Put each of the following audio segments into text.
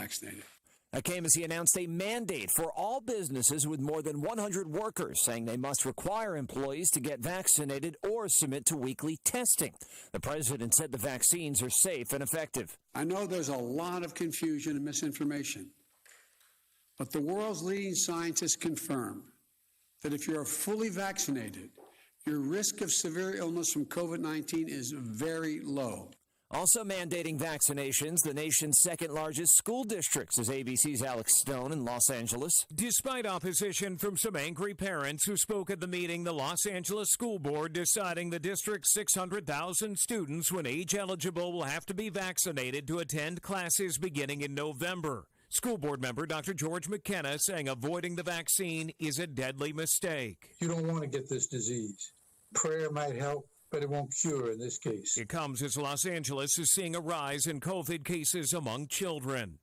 vaccinated. That came as he announced a mandate for all businesses with more than 100 workers, saying they must require employees to get vaccinated or submit to weekly testing. The president said the vaccines are safe and effective. I know there's a lot of confusion and misinformation, but the world's leading scientists confirm that if you're fully vaccinated, your risk of severe illness from COVID-19 is very low. Also mandating vaccinations, the nation's second-largest school districts, is ABC's Alex Stone in Los Angeles. Despite opposition from some angry parents who spoke at the meeting, the Los Angeles School Board deciding the district's 600,000 students, when age-eligible, will have to be vaccinated to attend classes beginning in November. School board member Dr. George McKenna saying avoiding the vaccine is a deadly mistake. You don't want to get this disease. Prayer might help, but it won't cure in this case. It comes as Los Angeles is seeing a rise in COVID cases among children.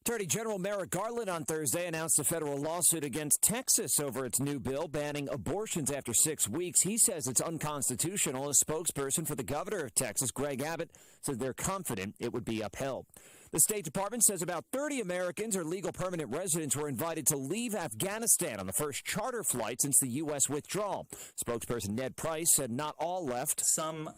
Attorney General Merrick Garland on Thursday announced a federal lawsuit against Texas over its new bill banning abortions after 6 weeks. He says it's unconstitutional. A spokesperson for the governor of Texas, Greg Abbott, said they're confident it would be upheld. The State Department says about 30 Americans or legal permanent residents were invited to leave Afghanistan on the first charter flight since the U.S. withdrawal. Spokesperson Ned Price said not all left. Some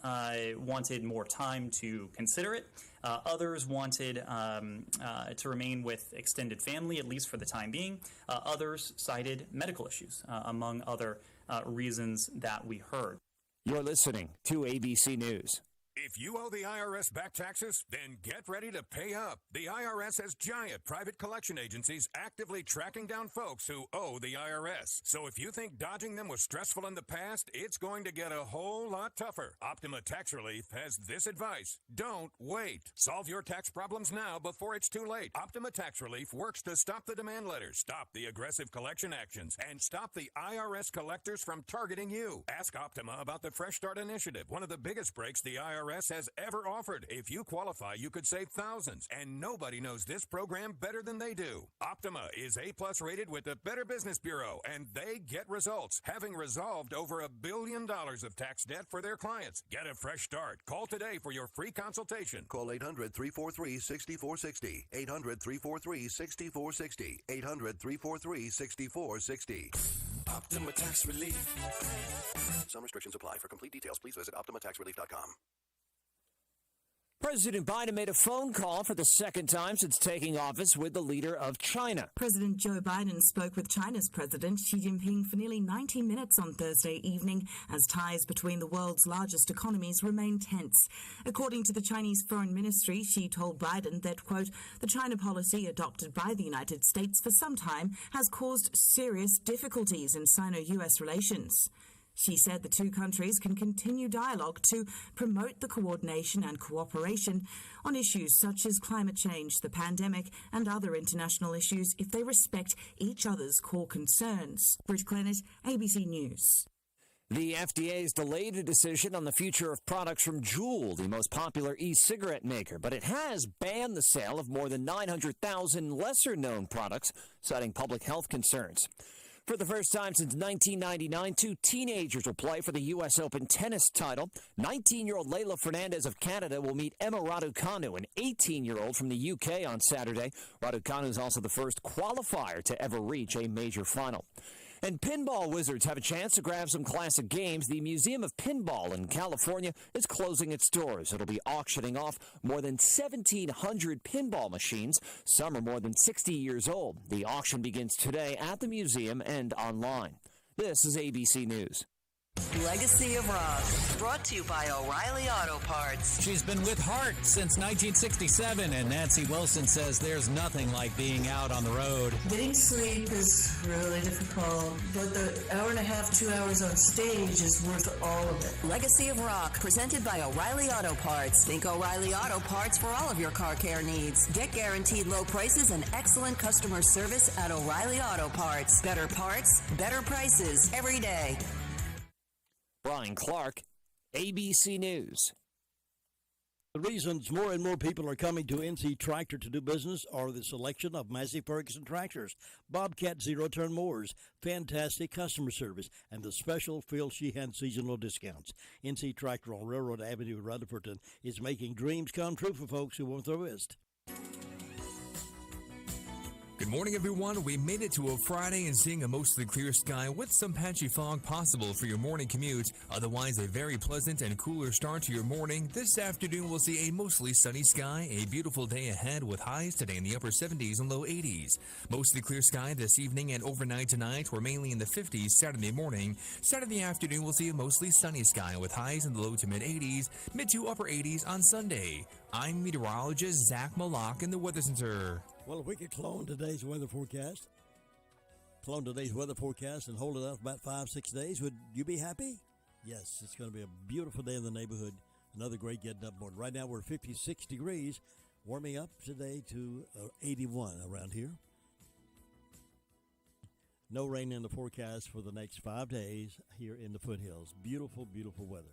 wanted more time to consider it. Others wanted to remain with extended family, at least for the time being. Others cited medical issues, among other reasons that we heard. You're listening to ABC News. If you owe the IRS back taxes, then get ready to pay up. The IRS has giant private collection agencies actively tracking down folks who owe the IRS. So if you think dodging them was stressful in the past, it's going to get a whole lot tougher. Optima Tax Relief has this advice. Don't wait. Solve your tax problems now before it's too late. Optima Tax Relief works to stop the demand letters, stop the aggressive collection actions, and stop the IRS collectors from targeting you. Ask Optima about the Fresh Start Initiative, one of the biggest breaks the IRS has ever offered. If you qualify, you could save thousands, and nobody knows this program better than they do. Optima is A+ rated with the Better Business Bureau, and they get results, having resolved over $1 billion of tax debt for their clients. Get a fresh start. Call today for your free consultation. Call 800-343-6460. 800-343-6460. 800-343-6460. Optima Tax Relief. Some restrictions apply. For complete details, please visit OptimaTaxRelief.com. President Biden made a phone call for the second time since taking office with the leader of China. President Joe Biden spoke with China's President Xi Jinping for nearly 90 minutes on Thursday evening as ties between the world's largest economies remain tense. According to the Chinese Foreign Ministry, Xi told Biden that, quote, the China policy adopted by the United States for some time has caused serious difficulties in Sino-U.S. relations. She said the two countries can continue dialogue to promote the coordination and cooperation on issues such as climate change, the pandemic, and other international issues if they respect each other's core concerns. Bridge Clennett, ABC News. The FDA's delayed a decision on the future of products from Juul, the most popular e-cigarette maker, but it has banned the sale of more than 900,000 lesser-known products, citing public health concerns. For the first time since 1999, two teenagers will play for the U.S. Open tennis title. 19-year-old Leylah Fernandez of Canada will meet Emma Raducanu, an 18-year-old from the U.K., on Saturday. Raducanu is also the first qualifier to ever reach a major final. And pinball wizards have a chance to grab some classic games. The Museum of Pinball in California is closing its doors. It'll be auctioning off more than 1,700 pinball machines. Some are more than 60 years old. The auction begins today at the museum and online. This is ABC News. Legacy of Rock, brought to you by O'Reilly Auto Parts. She's been with Heart since 1967, and Nancy Wilson says there's nothing like being out on the road. Getting sleep is really difficult, but the hour and a half, 2 hours on stage is worth all of it. Legacy of Rock, presented by O'Reilly Auto Parts. Think O'Reilly Auto Parts for all of your car care needs. Get guaranteed low prices and excellent customer service at O'Reilly Auto Parts. Better parts, better prices every day. Brian Clark, ABC News. The reasons more and more people are coming to NC Tractor to do business are the selection of Massey Ferguson tractors, Bobcat zero-turn mowers, fantastic customer service, and the special Phil Sheehan seasonal discounts. NC Tractor on Railroad Avenue in Rutherford is making dreams come true for folks who want the risk. Good morning, everyone. We made it to a Friday and seeing a mostly clear sky with some patchy fog possible for your morning commute. Otherwise, a very pleasant and cooler start to your morning. This afternoon, we'll see a mostly sunny sky, a beautiful day ahead with highs today in the upper 70s and low 80s. Mostly clear sky this evening and overnight tonight. We're mainly in the 50s Saturday morning. Saturday afternoon, we'll see a mostly sunny sky with highs in the low to mid 80s, mid to upper 80s on Sunday. I'm meteorologist Zach Malak in the Weather Center. Well, if we could clone today's weather forecast, and hold it up about 5-6 days, would you be happy? Yes, it's going to be a beautiful day in the neighborhood. Another great getting up morning. Right now we're 56 degrees, warming up today to 81 around here. No rain in the forecast for the next 5 days here in the foothills. Beautiful, beautiful weather.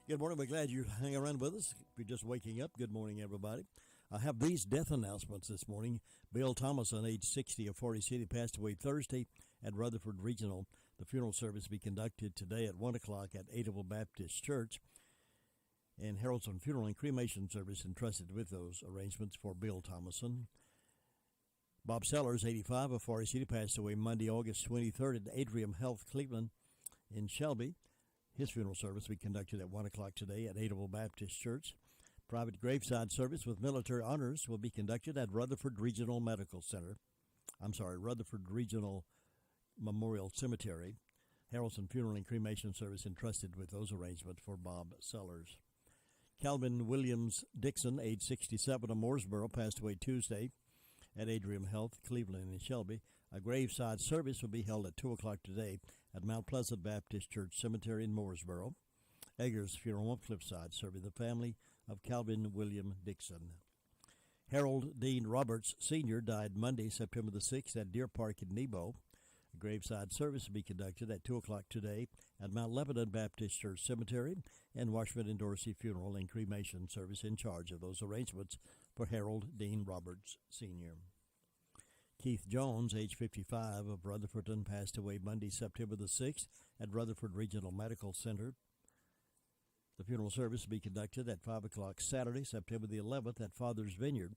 Good morning. We're glad you're hanging around with us. If you're just waking up, good morning, everybody. I have these death announcements this morning. Bill Thomason, age 60 of Forty City, passed away Thursday at Rutherford Regional. The funeral service will be conducted today at 1 o'clock at Adaville Baptist Church. And Harrelson Funeral and Cremation Service entrusted with those arrangements for Bill Thomason. Bob Sellers, 85 of Forty City, passed away Monday, August 23rd at Atrium Health Cleveland in Shelby. His funeral service will be conducted at 1 o'clock today at Adaville Baptist Church. Private graveside service with military honors will be conducted at Rutherford Regional Memorial Cemetery. Harrelson Funeral and Cremation Service entrusted with those arrangements for Bob Sellers. Calvin Williams Dixon, age 67 of Mooresboro, passed away Tuesday at Atrium Health, Cleveland and Shelby. A graveside service will be held at 2 o'clock today at Mount Pleasant Baptist Church Cemetery in Mooresboro. Eggers Funeral on Cliffside, serving the family of Calvin William Dixon. Harold Dean Roberts, Sr., died Monday, September the 6th at Deer Park in Nebo. A graveside service will be conducted at 2 o'clock today at Mount Lebanon Baptist Church Cemetery, and Washburn and Dorsey Funeral and Cremation Service in charge of those arrangements for Harold Dean Roberts, Sr. Keith Jones, age 55 of Rutherfordton, passed away Monday, September the 6th at Rutherford Regional Medical Center. The funeral service will be conducted at 5 o'clock Saturday, September the 11th at Father's Vineyard.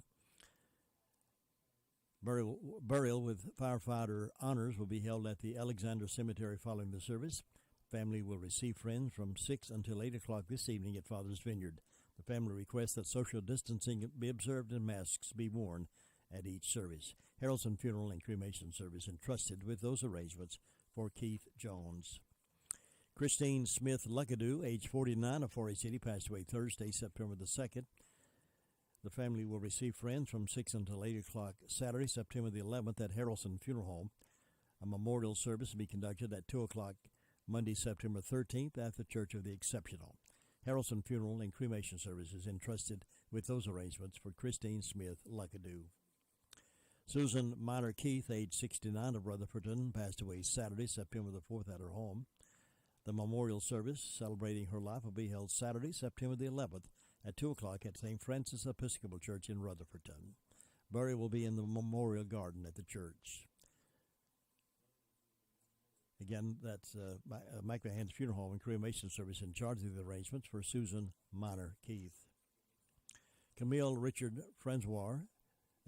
Burial with firefighter honors will be held at the Alexander Cemetery following the service. Family will receive friends from 6 until 8 o'clock this evening at Father's Vineyard. The family requests that social distancing be observed and masks be worn at each service. Harrelson Funeral and Cremation Service entrusted with those arrangements for Keith Jones. Christine Smith Luckadoo, age 49 of Forest City, passed away Thursday, September the 2nd. The family will receive friends from 6 until 8 o'clock Saturday, September the 11th at Harrelson Funeral Home. A memorial service will be conducted at 2 o'clock Monday, September 13th at the Church of the Exceptional. Harrelson Funeral and Cremation Services entrusted with those arrangements for Christine Smith Luckadoo. Susan Minor Keith, age 69 of Rutherfordton, passed away Saturday, September the 4th at her home. The memorial service celebrating her life will be held Saturday, September the 11th at 2 o'clock at St. Francis Episcopal Church in Rutherfordton. Burial will be in the memorial garden at the church. Again, that's Michael Hand's Funeral Home and Cremation Service in charge of the arrangements for Susan Minor Keith. Camille Richard Francois,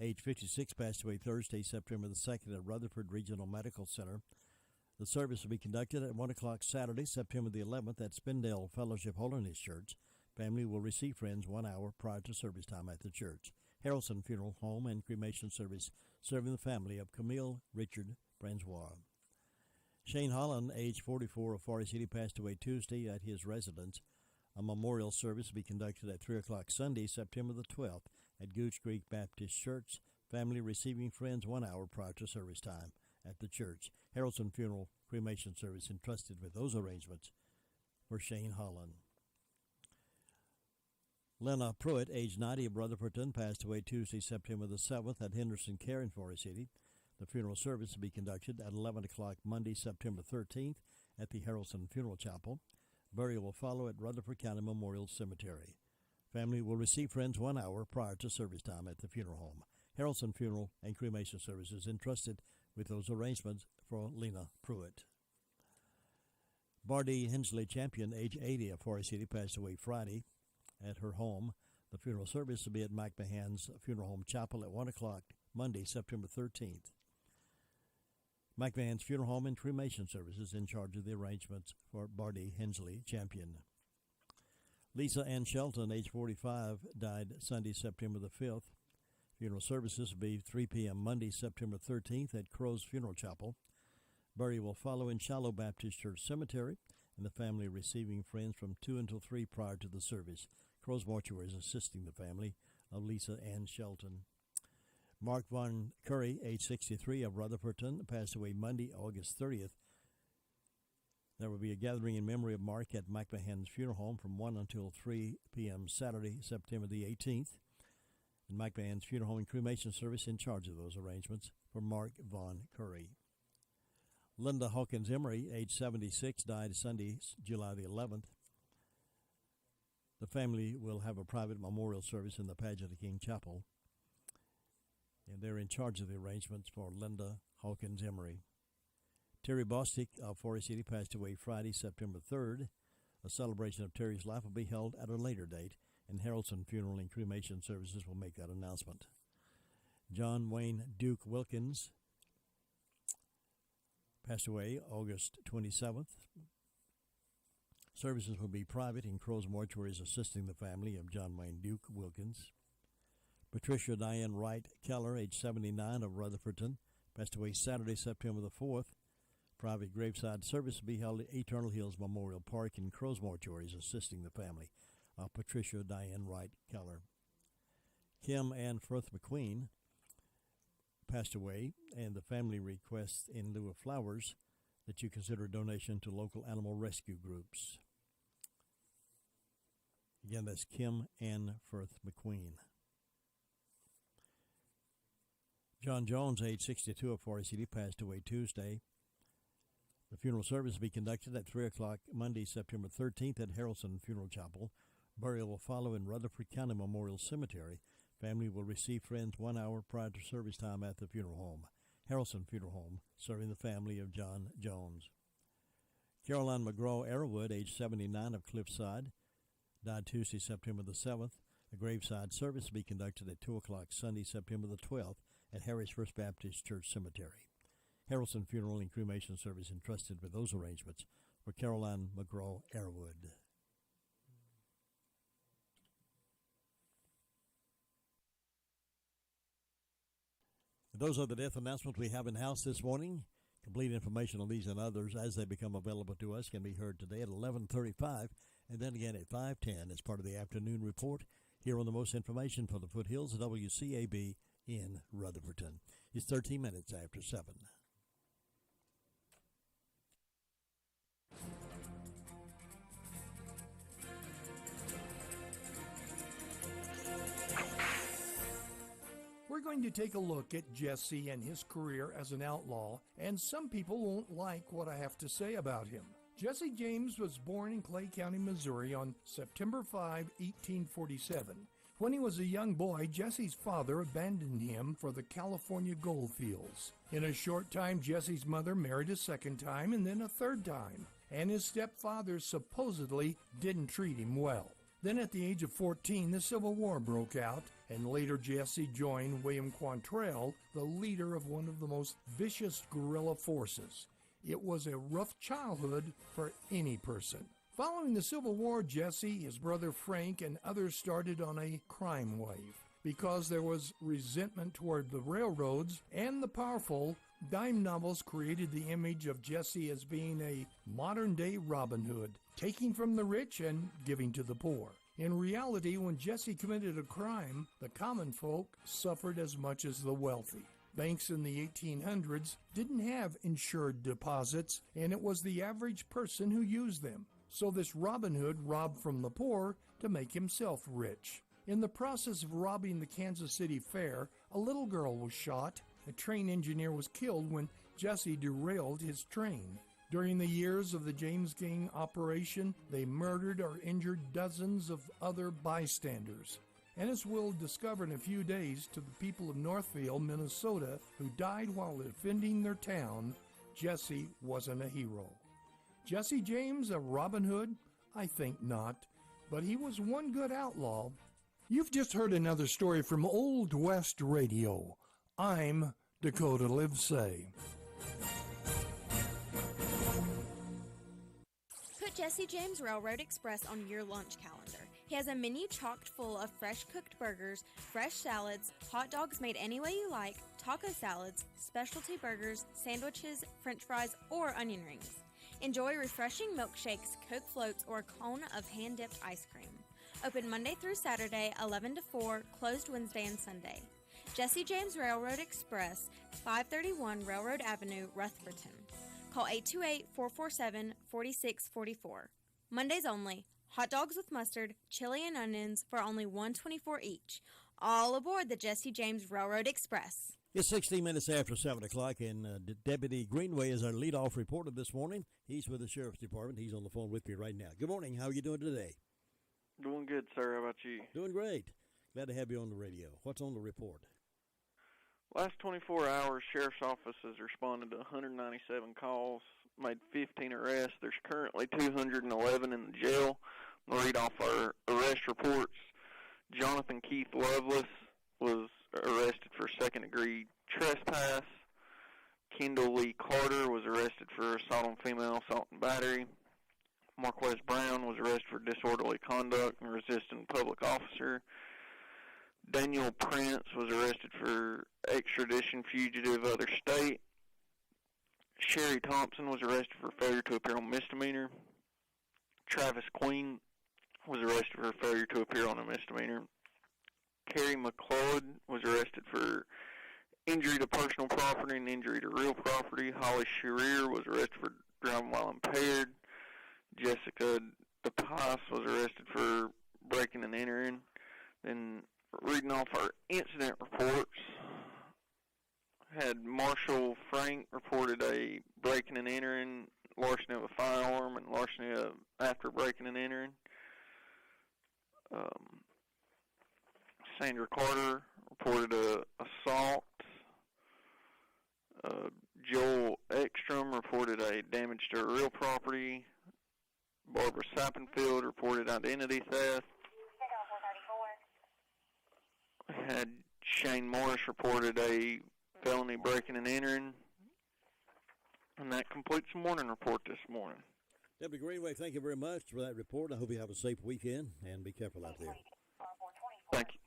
age 56, passed away Thursday, September the 2nd at Rutherford Regional Medical Center. The service will be conducted at 1 o'clock Saturday, September the 11th at Spindale Fellowship Holiness Church. Family will receive friends 1 hour prior to service time at the church. Harrelson Funeral Home and Cremation Service serving the family of Camille Richard Francois. Shane Holland, age 44 of Forest City, passed away Tuesday at his residence. A memorial service will be conducted at 3 o'clock Sunday, September the 12th at Gooch Creek Baptist Church. Family receiving friends 1 hour prior to service time at the church. Harrelson Funeral Cremation Service entrusted with those arrangements for Shane Holland. Lena Pruitt, age 90 of Rutherfordton, passed away Tuesday, September the 7th at Henderson Care in Forest City. The funeral service will be conducted at 11 o'clock Monday, September 13th at the Harrelson Funeral Chapel. Burial will follow at Rutherford County Memorial Cemetery. Family will receive friends 1 hour prior to service time at the funeral home. Harrelson Funeral and Cremation Services entrusted with those arrangements for Lena Pruitt. Bardee Hensley Champion, age 80 of Forest City, passed away Friday at her home. The funeral service will be at Mike Mahan's Funeral Home Chapel at 1 o'clock Monday, September 13th. Mike Vann's Funeral Home and Cremation Services in charge of the arrangements for Barty Hensley, champion. Lisa Ann Shelton, age 45, died Sunday, September the 5th. Funeral services will be 3 p.m. Monday, September 13th at Crow's Funeral Chapel. Burial will follow in Shiloh Baptist Church Cemetery, and the family receiving friends from 2 until 3 prior to the service. Crow's Mortuary is assisting the family of Lisa Ann Shelton. Mark Von Curry, age 63, of Rutherfordton, passed away Monday, August 30th. There will be a gathering in memory of Mark at McMahon's Funeral Home from 1 until 3 p.m. Saturday, September the 18th. And McMahon's Funeral Home and Cremation Service in charge of those arrangements for Mark Von Curry. Linda Hawkins Emery, age 76, died Sunday, July the 11th. The family will have a private memorial service in the Pageant of King Chapel, and they're in charge of the arrangements for Linda Hawkins Emery. Terry Bostic of Forest City passed away Friday, September 3rd. A celebration of Terry's life will be held at a later date, and Harrelson Funeral and Cremation Services will make that announcement. John Wayne Duke Wilkins passed away August 27th. Services will be private, and Crow's Mortuary is assisting the family of John Wayne Duke Wilkins. Patricia Diane Wright Keller, age 79, of Rutherfordton, passed away Saturday, September the 4th. Private graveside service will be held at Eternal Hills Memorial Park, and Crow's Mortuary is assisting the family of Patricia Diane Wright Keller. Kim Ann Firth McQueen passed away, and the family requests in lieu of flowers that you consider a donation to local animal rescue groups. Again, that's Kim Ann Firth McQueen. John Jones, age 62, of Forest City, passed away Tuesday. The funeral service will be conducted at 3 o'clock Monday, September 13th at Harrelson Funeral Chapel. Burial will follow in Rutherford County Memorial Cemetery. Family will receive friends 1 hour prior to service time at the funeral home. Harrelson Funeral Home, serving the family of John Jones. Caroline McGraw Arrowwood, age 79, of Cliffside, died Tuesday, September the 7th. A graveside service will be conducted at 2 o'clock Sunday, September the 12th at Harris First Baptist Church Cemetery. Harrelson Funeral and Cremation Service entrusted with those arrangements for Caroline McGraw Arrowwood. Those are the death announcements we have in-house this morning. Complete information on these and others as they become available to us can be heard today at 11:35 and then again at 5:10 as part of the afternoon report here on the most information for the foothills of WCAB in Rutherfordton. It's 13 minutes after 7. We're going to take a look at Jesse and his career as an outlaw, and some people won't like what I have to say about him. Jesse James was born in Clay County, Missouri on September 5, 1847. When he was a young boy, Jesse's father abandoned him for the California gold fields. In a short time, Jesse's mother married a second time and then a third time, and his stepfather supposedly didn't treat him well. Then at the age of 14, the Civil War broke out, and later Jesse joined William Quantrell, the leader of one of the most vicious guerrilla forces. It was a rough childhood for any person. Following the Civil War, Jesse, his brother Frank, and others started on a crime wave. Because there was resentment toward the railroads and the powerful, dime novels created the image of Jesse as being a modern-day Robin Hood, taking from the rich and giving to the poor. In reality, when Jesse committed a crime, the common folk suffered as much as the wealthy. Banks in the 1800s didn't have insured deposits, and it was the average person who used them. So this Robin Hood robbed from the poor to make himself rich. In the process of robbing the Kansas City Fair, a little girl was shot. A train engineer was killed when Jesse derailed his train. During the years of the James Gang operation, they murdered or injured dozens of other bystanders. And as we'll discover in a few days, to the people of Northfield, Minnesota, who died while defending their town, Jesse wasn't a hero. Jesse James, a Robin Hood? I think not. But he was one good outlaw. You've just heard another story from Old West Radio. I'm Dakota Livesay. Put Jesse James Railroad Express on your lunch calendar. He has a menu chocked full of fresh cooked burgers, fresh salads, hot dogs made any way you like, taco salads, specialty burgers, sandwiches, french fries, or onion rings. Enjoy refreshing milkshakes, Coke floats, or a cone of hand-dipped ice cream. Open Monday through Saturday, 11 to 4, closed Wednesday and Sunday. Jesse James Railroad Express, 531 Railroad Avenue, Ruthverton. Call 828-447-4644. Mondays only. Hot dogs with mustard, chili, and onions for only $1.24 each. All aboard the Jesse James Railroad Express. It's 16 minutes after 7 o'clock, and Deputy Greenway is our leadoff reporter this morning. He's with the Sheriff's Department. He's on the phone with me right now. Good morning. How are you doing today? Doing good, sir. How about you? Doing great. Glad to have you on the radio. What's on the report? Last 24 hours, Sheriff's Office has responded to 197 calls, made 15 arrests. There's currently 211 in the jail. I'll read off our arrest reports. Jonathan Keith Lovelace was arrested for second-degree trespass. Kendall Lee Carter was arrested for assault on female, assault and battery. Marquez Brown was arrested for disorderly conduct and resisting public officer. Daniel Prince was arrested for extradition fugitive other state. Sherry Thompson was arrested for failure to appear on misdemeanor. Travis Queen was arrested for failure to appear on a misdemeanor. Carrie McLeod was arrested for injury to personal property and injury to real property. Holly Shearer was arrested for driving while impaired. Jessica DePass was arrested for breaking and entering. Then reading off our incident reports, had Marshall Frank reported a breaking and entering, larceny of a firearm, and larceny of after breaking and entering. Sandra Carter reported a assault. Joel Ekstrom reported a damage to real property. Barbara Sappenfield reported identity theft. Had Shane Morris reported a felony breaking and entering. And that completes the morning report this morning. Deputy Greenway, thank you very much for that report. I hope you have a safe weekend, and be careful out there. Thank you.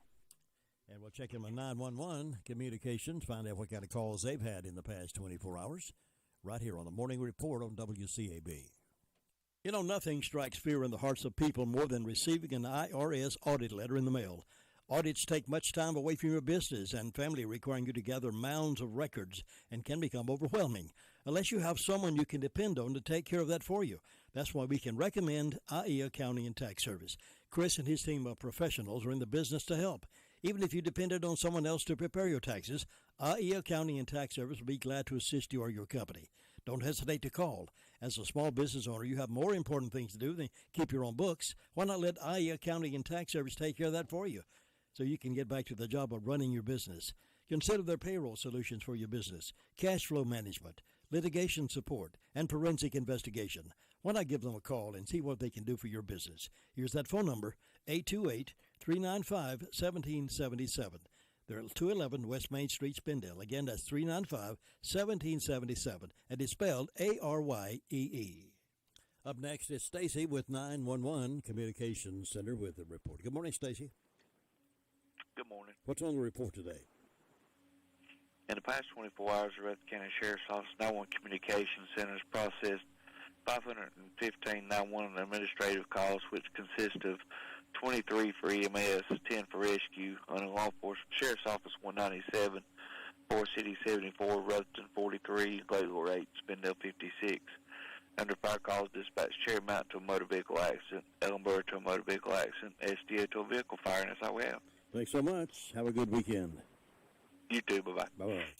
And we'll check in with 911 Communications, find out what kind of calls they've had in the past 24 hours, right here on the Morning Report on WCAB. You know, nothing strikes fear in the hearts of people more than receiving an IRS audit letter in the mail. Audits take much time away from your business and family, requiring you to gather mounds of records, and can become overwhelming unless you have someone you can depend on to take care of that for you. That's why we can recommend IE Accounting and Tax Service. Chris and his team of professionals are in the business to help. Even if you depended on someone else to prepare your taxes, IE Accounting and Tax Service will be glad to assist you or your company. Don't hesitate to call. As a small business owner, you have more important things to do than keep your own books. Why not let IE Accounting and Tax Service take care of that for you, so you can get back to the job of running your business? Consider their payroll solutions for your business, cash flow management, litigation support, and forensic investigation. Why not give them a call and see what they can do for your business? Here's that phone number, 828-395-1777. They're at 211 West Main Street, Spindale. Again, that's 395-1777, and it's spelled A-R-Y-E-E. Up next is Stacy with 911 Communications Center with the report. Good morning, Stacy. Good morning. What's on the report today? In the past 24 hours, the Rutherford County Sheriff's Office 911 Communications Centers processed 515 911 administrative calls, which consist of 23 for EMS, 10 for rescue, under law enforcement Sheriff's Office 197, Forest City 74, Rutherford 43, Glazeville 8, Spindale 56. Under fire calls, dispatched Cherry Mountain to a motor vehicle accident, Ellenborough to a motor vehicle accident, SDA to a vehicle fire, and that's all we have. Thanks so much. Have a good weekend. You too. Bye-bye. Bye-bye.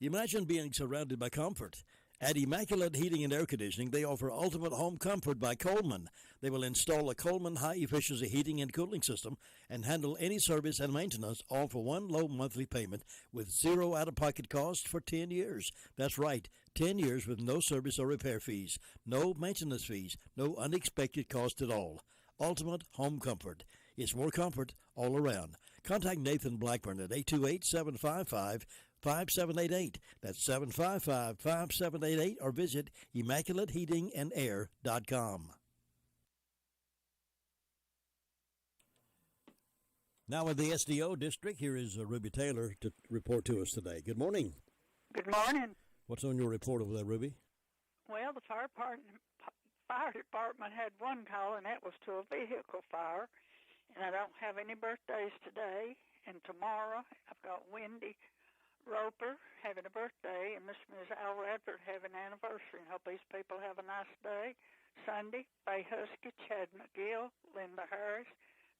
Imagine being surrounded by comfort. At Immaculate Heating and Air Conditioning, they offer ultimate home comfort by Coleman. They will install a Coleman high-efficiency heating and cooling system and handle any service and maintenance, all for one low monthly payment with zero out-of-pocket cost for 10 years. That's right, 10 years with no service or repair fees, no maintenance fees, no unexpected cost at all. Ultimate home comfort. It's more comfort all around. Contact Nathan Blackburn at 828-755-5788. That's 755-5788, or visit ImmaculateHeatingandAir.com. Now in the SDO district, here is Ruby Taylor to report to us today. Good morning. Good morning. What's on your report over there, Ruby? Well, the fire department had one call, and that was to a vehicle fire. And I don't have any birthdays today. And tomorrow, I've got Wendy Roper having a birthday, and Miss Al Radford having an anniversary. And hope these people have a nice day. Sunday, Faye Husky, Chad McGill, Linda Harris,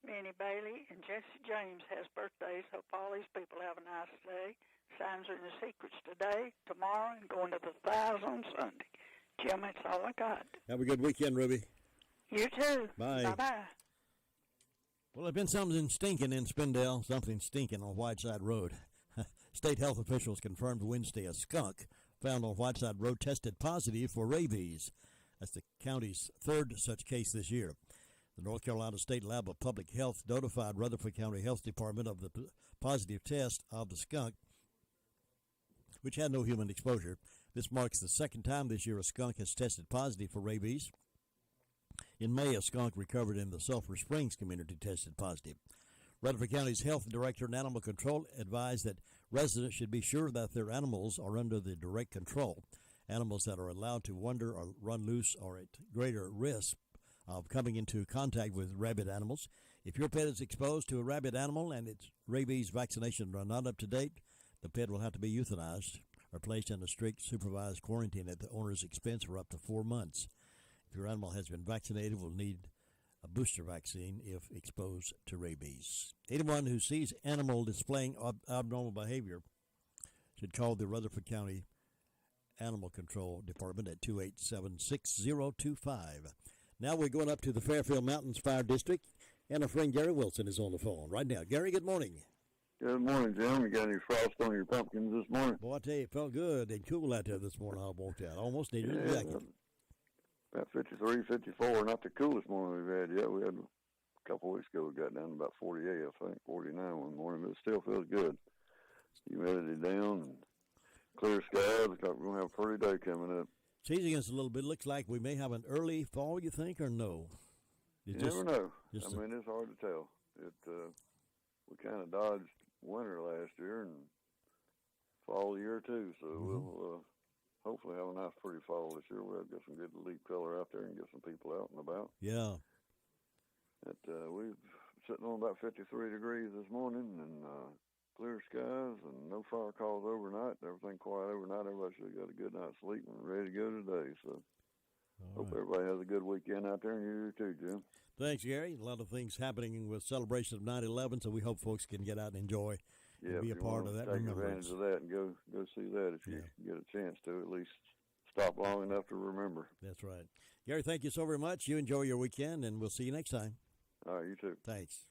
Minnie Bailey, and Jesse James has birthdays. Hope all these people have a nice day. Signs are in the secrets today, tomorrow, and going to the 1,000 on Sunday. Jim, that's all I got. Have a good weekend, Ruby. You too. Bye. Bye-bye. Well, there's been something stinking in Spindale, something stinking on Whiteside Road. State health officials confirmed Wednesday a skunk found on Whiteside Road tested positive for rabies. That's the county's third such case this year. The North Carolina State Lab of Public Health notified Rutherford County Health Department of the positive test of the skunk, which had no human exposure. This marks the second time this year a skunk has tested positive for rabies. In May, a skunk recovered in the Sulphur Springs community tested positive. Rutherford County's health director and animal control advised that residents should be sure that their animals are under the direct control. Animals that are allowed to wander or run loose are at greater risk of coming into contact with rabid animals. If your pet is exposed to a rabid animal and its rabies vaccination are not up to date, the pet will have to be euthanized or placed in a strict supervised quarantine at the owner's expense for up to 4 months. If your animal has been vaccinated, will need a booster vaccine if exposed to rabies. Anyone who sees animal displaying abnormal behavior should call the Rutherford County Animal Control Department at 287-6025. Now we're going up to the Fairfield Mountains Fire District, and our friend Gary Wilson is on the phone right now. Gary, good morning. Good morning, Jim. You got any frost on your pumpkins this morning? Boy, I tell you, it felt good and cool out there this morning. I walked out. Almost needed a jacket. About 53, 54. Not the coolest morning we've had yet. We had a couple weeks ago, we got down to about 48, I think, 49 one morning, but it still feels good. Humidity down and clear skies. Looks like we're going to have a pretty day coming up. Teasing us a little bit. Looks like we may have an early fall, you think, or no? You never know. It's hard to tell. We kind of dodged winter last year and fall the year too, so we'll hopefully have a nice pretty fall this year. We'll get some good leaf color out there and get some people out and about. Yeah. We're sitting on about 53 degrees this morning and clear skies and no fire calls overnight. Everything quiet overnight. Everybody should have got a good night's sleep and ready to go today. So hope everybody has a good weekend out there, and you too, Jim. Thanks, Gary. A lot of things happening with celebration of 9/11, so we hope folks can get out and enjoy and be a part of that. Take advantage of that and go see that if you get a chance to. At least stop long enough to remember. That's right. Gary, thank you so very much. You enjoy your weekend, and we'll see you next time. All right, you too. Thanks.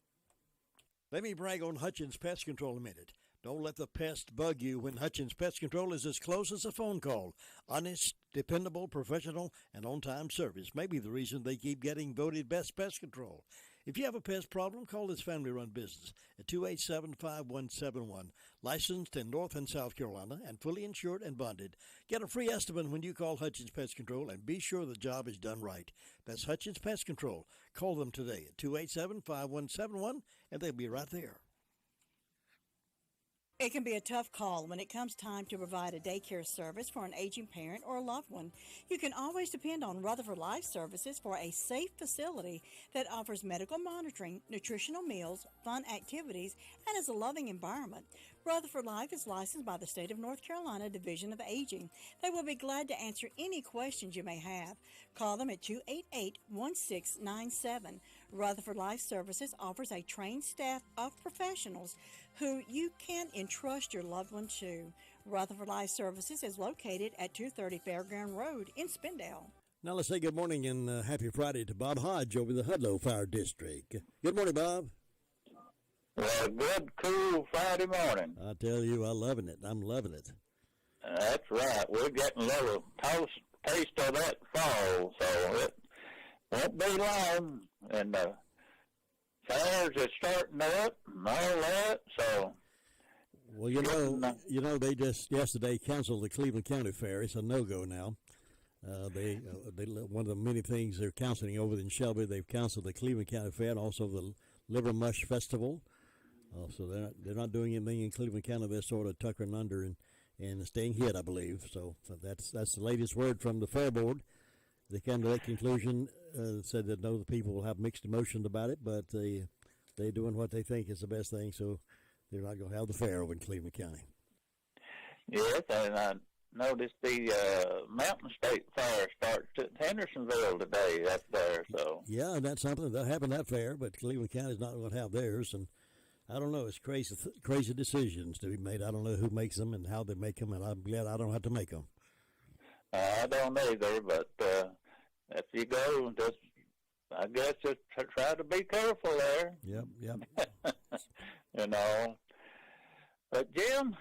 Let me brag on Hutchins Pest Control a minute. Don't let the pest bug you when Hutchins Pest Control is as close as a phone call. Honest, dependable, professional, and on-time service may be the reason they keep getting voted best pest control. If you have a pest problem, call this family-run business at 287-5171. Licensed in North and South Carolina and fully insured and bonded. Get a free estimate when you call Hutchins Pest Control and be sure the job is done right. That's Hutchins Pest Control. Call them today at 287-5171 and they'll be right there. It can be a tough call when it comes time to provide a daycare service for an aging parent or a loved one. You can always depend on Rutherford Life Services for a safe facility that offers medical monitoring, nutritional meals, fun activities, and is a loving environment. Rutherford Life is licensed by the State of North Carolina Division of Aging. They will be glad to answer any questions you may have. Call them at 288-1697. Rutherford Life Services offers a trained staff of professionals who you can entrust your loved one to. Rutherford Life Services is located at 230 Fairground Road in Spindale. Now let's say good morning and happy Friday to Bob Hodge over the Hudlow Fire District. Good morning, Bob. Well, good, cool Friday morning. I tell you, I'm loving it. That's right. We're getting a little taste of that fall, so it won't be long. And fairs are starting up and all that, so. Well, you know, they just yesterday canceled the Cleveland County Fair. It's a no-go now. They one of the many things they're canceling over in Shelby. They've canceled the Cleveland County Fair and also the Liver Mush Festival. So they're not doing anything in Cleveland County. They're sort of tuckering under and staying hid, I believe. So that's the latest word from the Fair Board. They came to that conclusion, said that no, the people will have mixed emotions about it, but they're doing what they think is the best thing. So they're not going to have the fair over in Cleveland County. Yes, and I noticed the Mountain State Fair starts at Hendersonville today up there. So yeah, and that's something they'll have in that fair, but Cleveland County's not going to have theirs. And I don't know, it's crazy decisions to be made. I don't know who makes them and how they make them, and I'm glad I don't have to make them. I don't either, but if you go, I guess just try to be careful there. Yep. You know. But, Jim,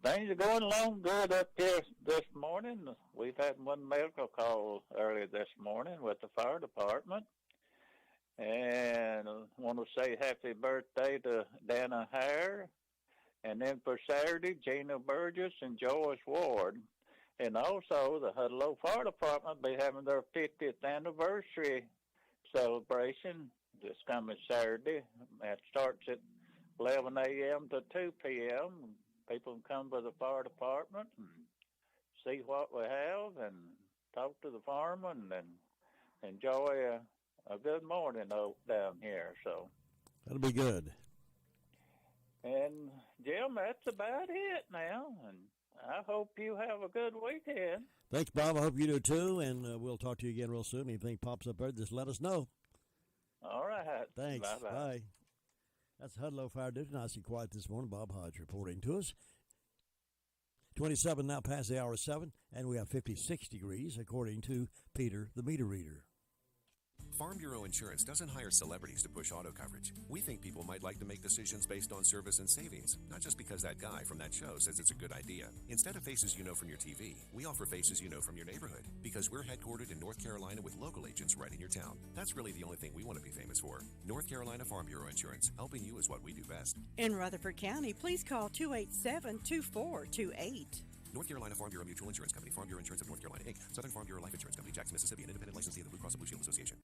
things are going along good up here this morning. We've had one medical call earlier this morning with the fire department. And I want to say happy birthday to Dana Hare. And then for Saturday, Gina Burgess and Joyce Ward. And also, the Hudlow Fire Department will be having their 50th anniversary celebration this coming Saturday. It starts at 11 a.m. to 2 p.m. People can come to the fire department and see what we have and talk to the firemen and enjoy a good morning down here. So that'll be good. And, Jim, that's about it now. And I hope you have a good weekend. Thanks, Bob. I hope you do too, and we'll talk to you again real soon. Anything pops up there, just let us know. All right. Thanks. Bye-bye. Bye. That's Hudlow Fire District. Nice and quiet this morning. Bob Hodge reporting to us. 27 now past the hour of 7, and we have 56 degrees, according to Peter, the meter reader. Farm Bureau Insurance doesn't hire celebrities to push auto coverage. We think people might like to make decisions based on service and savings, not just because that guy from that show says it's a good idea. Instead of faces you know from your TV, we offer faces you know from your neighborhood, because we're headquartered in North Carolina with local agents right in your town. That's really the only thing we want to be famous for. North Carolina Farm Bureau Insurance, helping you is what we do best. In Rutherford County, please call 287-2428. North Carolina Farm Bureau Mutual Insurance Company, Farm Bureau Insurance of North Carolina, Inc., Southern Farm Bureau Life Insurance Company, Jackson, Mississippi, an independent licensee of the Blue Cross and Blue Shield Association.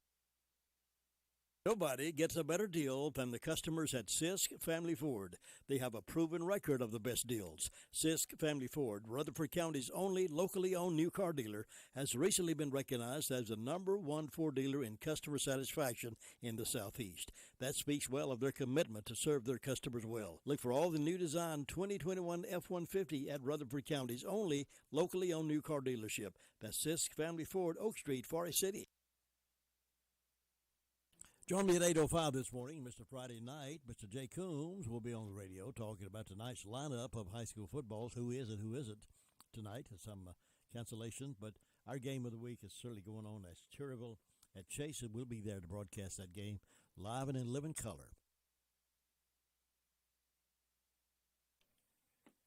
Nobody gets a better deal than the customers at Sisk Family Ford. They have a proven record of the best deals. Sisk Family Ford, Rutherford County's only locally owned new car dealer, has recently been recognized as the #1 Ford dealer in customer satisfaction in the Southeast. That speaks well of their commitment to serve their customers well. Look for all the new design 2021 F-150 at Rutherford County's only locally owned new car dealership. That's Sisk Family Ford, Oak Street, Forest City. Join me at 8:05 this morning, Mr. Friday Night. Mr. Jay Coombs will be on the radio talking about tonight's lineup of high school footballs, who is and who isn't tonight. Some cancellations, but our game of the week is certainly going on at Cherryville at Chase, and we'll be there to broadcast that game live and in living color.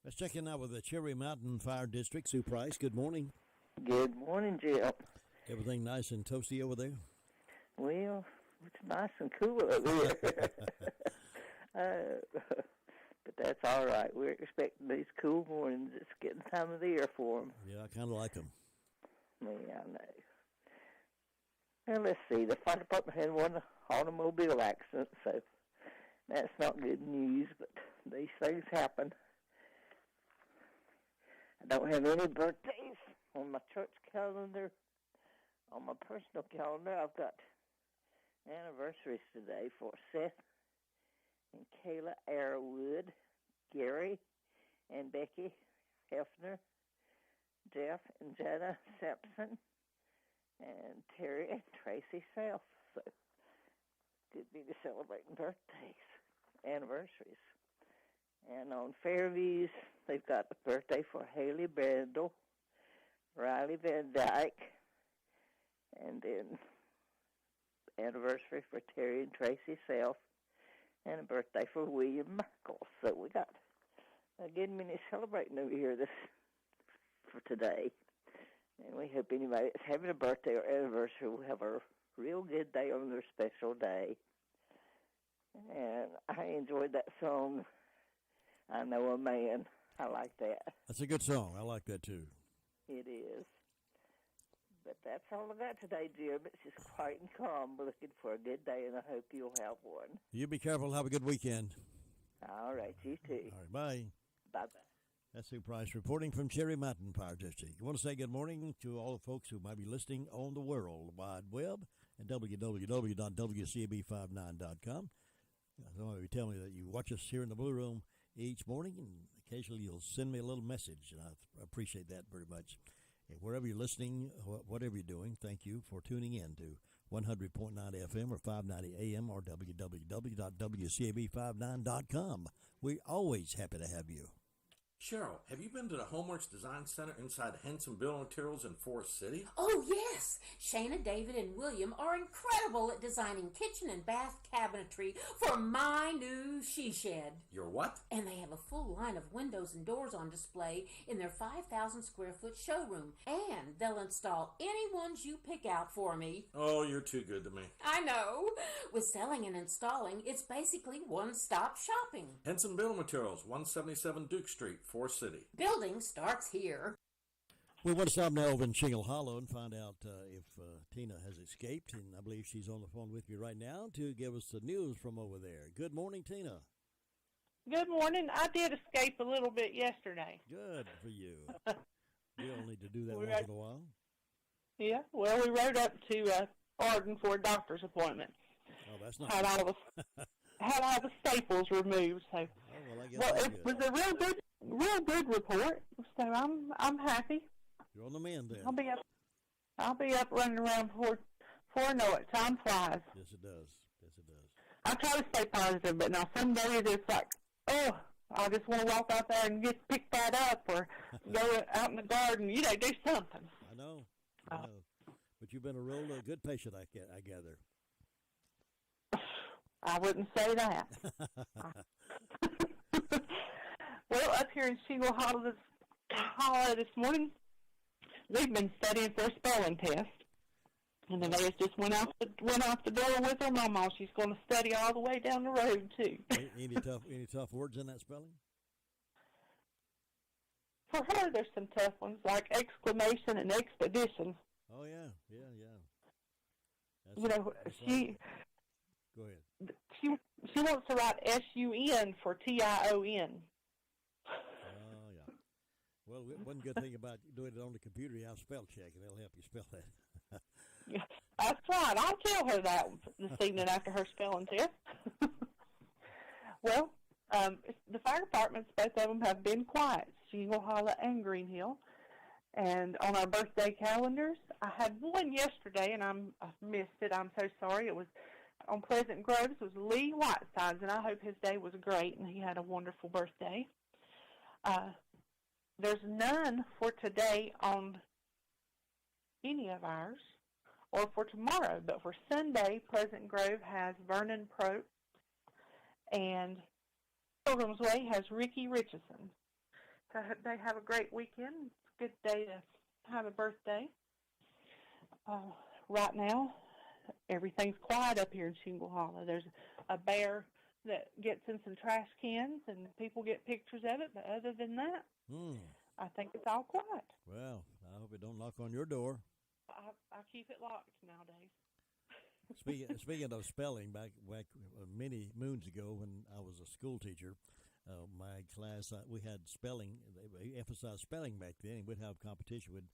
Let's check in now with the Cherry Mountain Fire District. Sue Price, good morning. Good morning, Jim. Everything nice and toasty over there? Well, it's nice and cool over here. But that's all right. We're expecting these cool mornings. It's getting time of the year for them. Yeah, I kind of like them. Yeah, I know. Well, let's see. The fire department had one automobile accident, so that's not good news, but these things happen. I don't have any birthdays on my church calendar. On my personal calendar, I've got anniversaries today for Seth and Kayla Arrowwood, Gary and Becky Hefner, Jeff and Jenna Sampson, and Terry and Tracy Self. So, good be to celebrating birthdays, anniversaries. And on Fairviews, they've got a birthday for Haley Brandel, Riley Van Dyke, and then anniversary for Terry and Tracy Self, and a birthday for William Michael. So we got a good many celebrating over here for today. And we hope anybody that's having a birthday or anniversary will have a real good day on their special day. And I enjoyed that song, I Know a Man. I like that. That's a good song. I like that, too. It is. But that's all I got today, Jim. It's just quiet and calm. We're looking for a good day, and I hope you'll have one. You be careful. Have a good weekend. All right, you too. All right, bye. Bye-bye. That's Sue Price reporting from Cherry Mountain Power District. I want to say good morning to all the folks who might be listening on the World Wide Web at www.wcab59.com. Somebody tell me that you watch us here in the Blue Room each morning, and occasionally you'll send me a little message, and I appreciate that very much. And wherever you're listening, whatever you're doing, thank you for tuning in to 100.9 FM or 590 AM or www.wcab59.com. We're always happy to have you. Cheryl, have you been to the Homeworks Design Center inside Henson Building Materials in Forest City? Oh, yes. Shana, David, and William are incredible at designing kitchen and bath cabinetry for my new she shed. Your what? And they have a full line of windows and doors on display in their 5,000 square foot showroom. And they'll install any ones you pick out for me. Oh, you're too good to me. I know. With selling and installing, it's basically one-stop shopping. Henson Building Materials, 177 Duke Street, Forest City. Building starts here. We want to stop now over in Shingle Hollow and find out if Tina has escaped, and I believe she's on the phone with you right now to give us the news from over there. Good morning, Tina. Good morning. I did escape a little bit yesterday. Good for you. You don't need to do that once in a while. Yeah, well, we rode up to Arden for a doctor's appointment. Oh, that's not had all the staples removed. So, it was a real good report. So I'm happy. You're on the mend then. I'll be up running around before I know it. Time flies. Yes, it does. I try to stay positive, but now some days it's like, oh, I just want to walk out there and just pick that up or go out in the garden. Do something. I know. But you've been a real good patient, I gather. I wouldn't say that. Well, up here in Shingle Hollow this morning, we've been studying for a spelling test. And the ladies just went out the door with her mama. She's going to study all the way down the road, too. Any tough words in that spelling? For her, there's some tough ones, like exclamation and expedition. Oh, yeah. Go ahead. She wants to write S-U-N for T-I-O-N. Oh, yeah. Well, one good thing about doing it on the computer, you have spell check, and it'll help you spell that. That's right. I'll tell her that this evening after her spelling test. Well, the fire departments, both of them have been quiet, Shingle Hollow and Green Hill. And on our birthday calendars, I had one yesterday, and I missed it. I'm so sorry. It was on Pleasant Groves. It was Lee Whitesides, and I hope his day was great, and he had a wonderful birthday. There's none for today on any of ours, or for tomorrow, but for Sunday, Pleasant Grove has Vernon Prote, and Pilgrim's Way has Ricky Richardson. So I hope they have a great weekend. It's a good day to have a birthday. Right now, everything's quiet up here in Shingle Hollow. There's a bear that gets in some trash cans, and people get pictures of it, but other than that, I think it's all quiet. Well, I hope it don't knock on your door. I keep it locked nowadays. Speaking of spelling, back many moons ago when I was a school teacher, my class, we had spelling. They emphasized spelling back then, and we'd have competition. We'd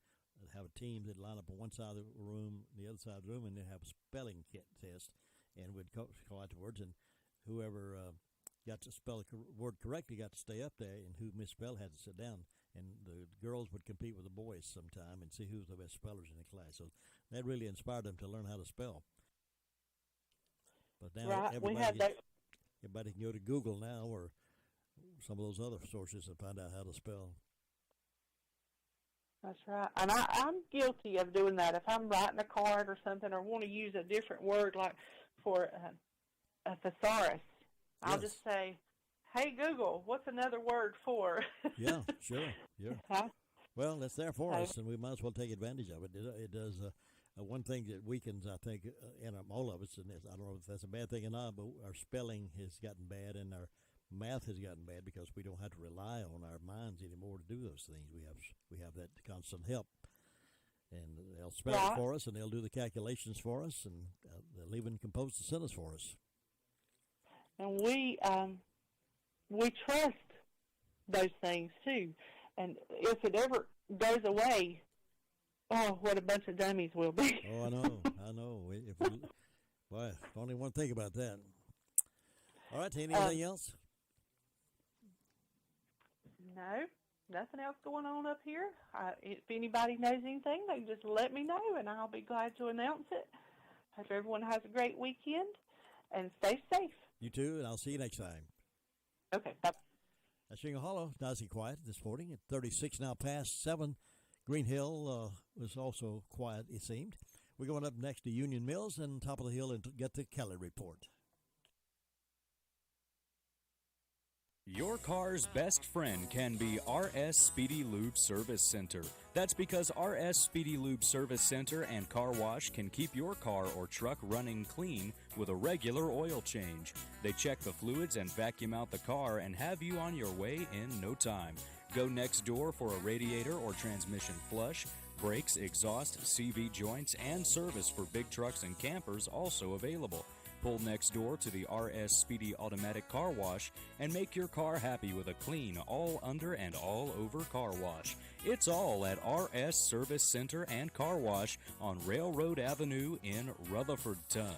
have a team that line up on one side of the room, the other side of the room, and then have a spelling test, and we'd call out the words, and whoever got to spell the word correctly got to stay up there, and who misspelled had to sit down. And the girls would compete with the boys sometime and see who was the best spellers in the class. So that really inspired them to learn how to spell. But now everybody can go to Google now or some of those other sources and find out how to spell. That's right. And I'm guilty of doing that. If I'm writing a card or something or want to use a different word, like for a thesaurus, I'll just say, hey, Google, what's another word for? Yeah, sure. Yeah. Well, that's there for us, and we might as well take advantage of it. It does One thing that weakens, I think, in all of us, and I don't know if that's a bad thing or not, but our spelling has gotten bad and our math has gotten bad because we don't have to rely on our minds anymore to do those things. We have that constant help, and they'll spell it for us, and they'll do the calculations for us, and they'll even compose the sentence for us. And we trust those things too. And if it ever goes away, oh, what a bunch of dummies we'll be. Oh, I know. Boy, I only want to think about that. All right, anything else? No, nothing else going on up here. If anybody knows anything, they can just let me know, and I'll be glad to announce it. Hope everyone has a great weekend, and stay safe. You too, and I'll see you next time. Okay, bye. That's Shingle Hollow. Nice and quiet this morning at 36 now past 7. Green Hill was also quiet, it seemed. We're going up next to Union Mills and top of the hill and get the Kelly Report. Your car's best friend can be RS Speedy Lube Service Center. That's because RS Speedy Lube Service Center and Car Wash can keep your car or truck running clean with a regular oil change. They check the fluids and vacuum out the car and have you on your way in no time. Go next door for a radiator or transmission flush, brakes, exhaust, CV joints, and service for big trucks and campers also available. Pull next door to the RS Speedy Automatic Car Wash and make your car happy with a clean, all under and all over car wash. It's all at RS Service Center and Car Wash on Railroad Avenue in Rutherfordton.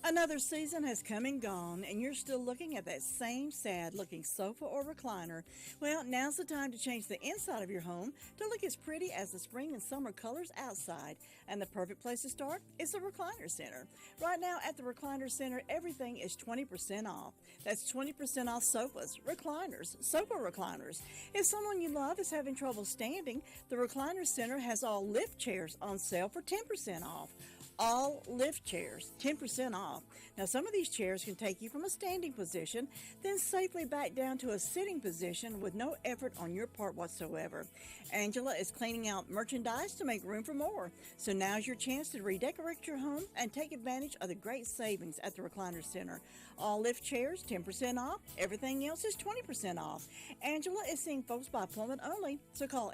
Another season has come and gone, and you're still looking at that same sad-looking sofa or recliner. Well, now's the time to change the inside of your home to look as pretty as the spring and summer colors outside. And the perfect place to start is the Recliner Center. Right now at the Recliner Center, everything is 20% off. That's 20% off sofas, recliners, sofa recliners. If someone you love is having trouble standing, the Recliner Center has all lift chairs on sale for 10% off. All lift chairs, 10% off. Now, some of these chairs can take you from a standing position, then safely back down to a sitting position with no effort on your part whatsoever. Angela is cleaning out merchandise to make room for more. So now's your chance to redecorate your home and take advantage of the great savings at the Recliner Center. All lift chairs, 10% off. Everything else is 20% off. Angela is seeing folks by appointment only, so call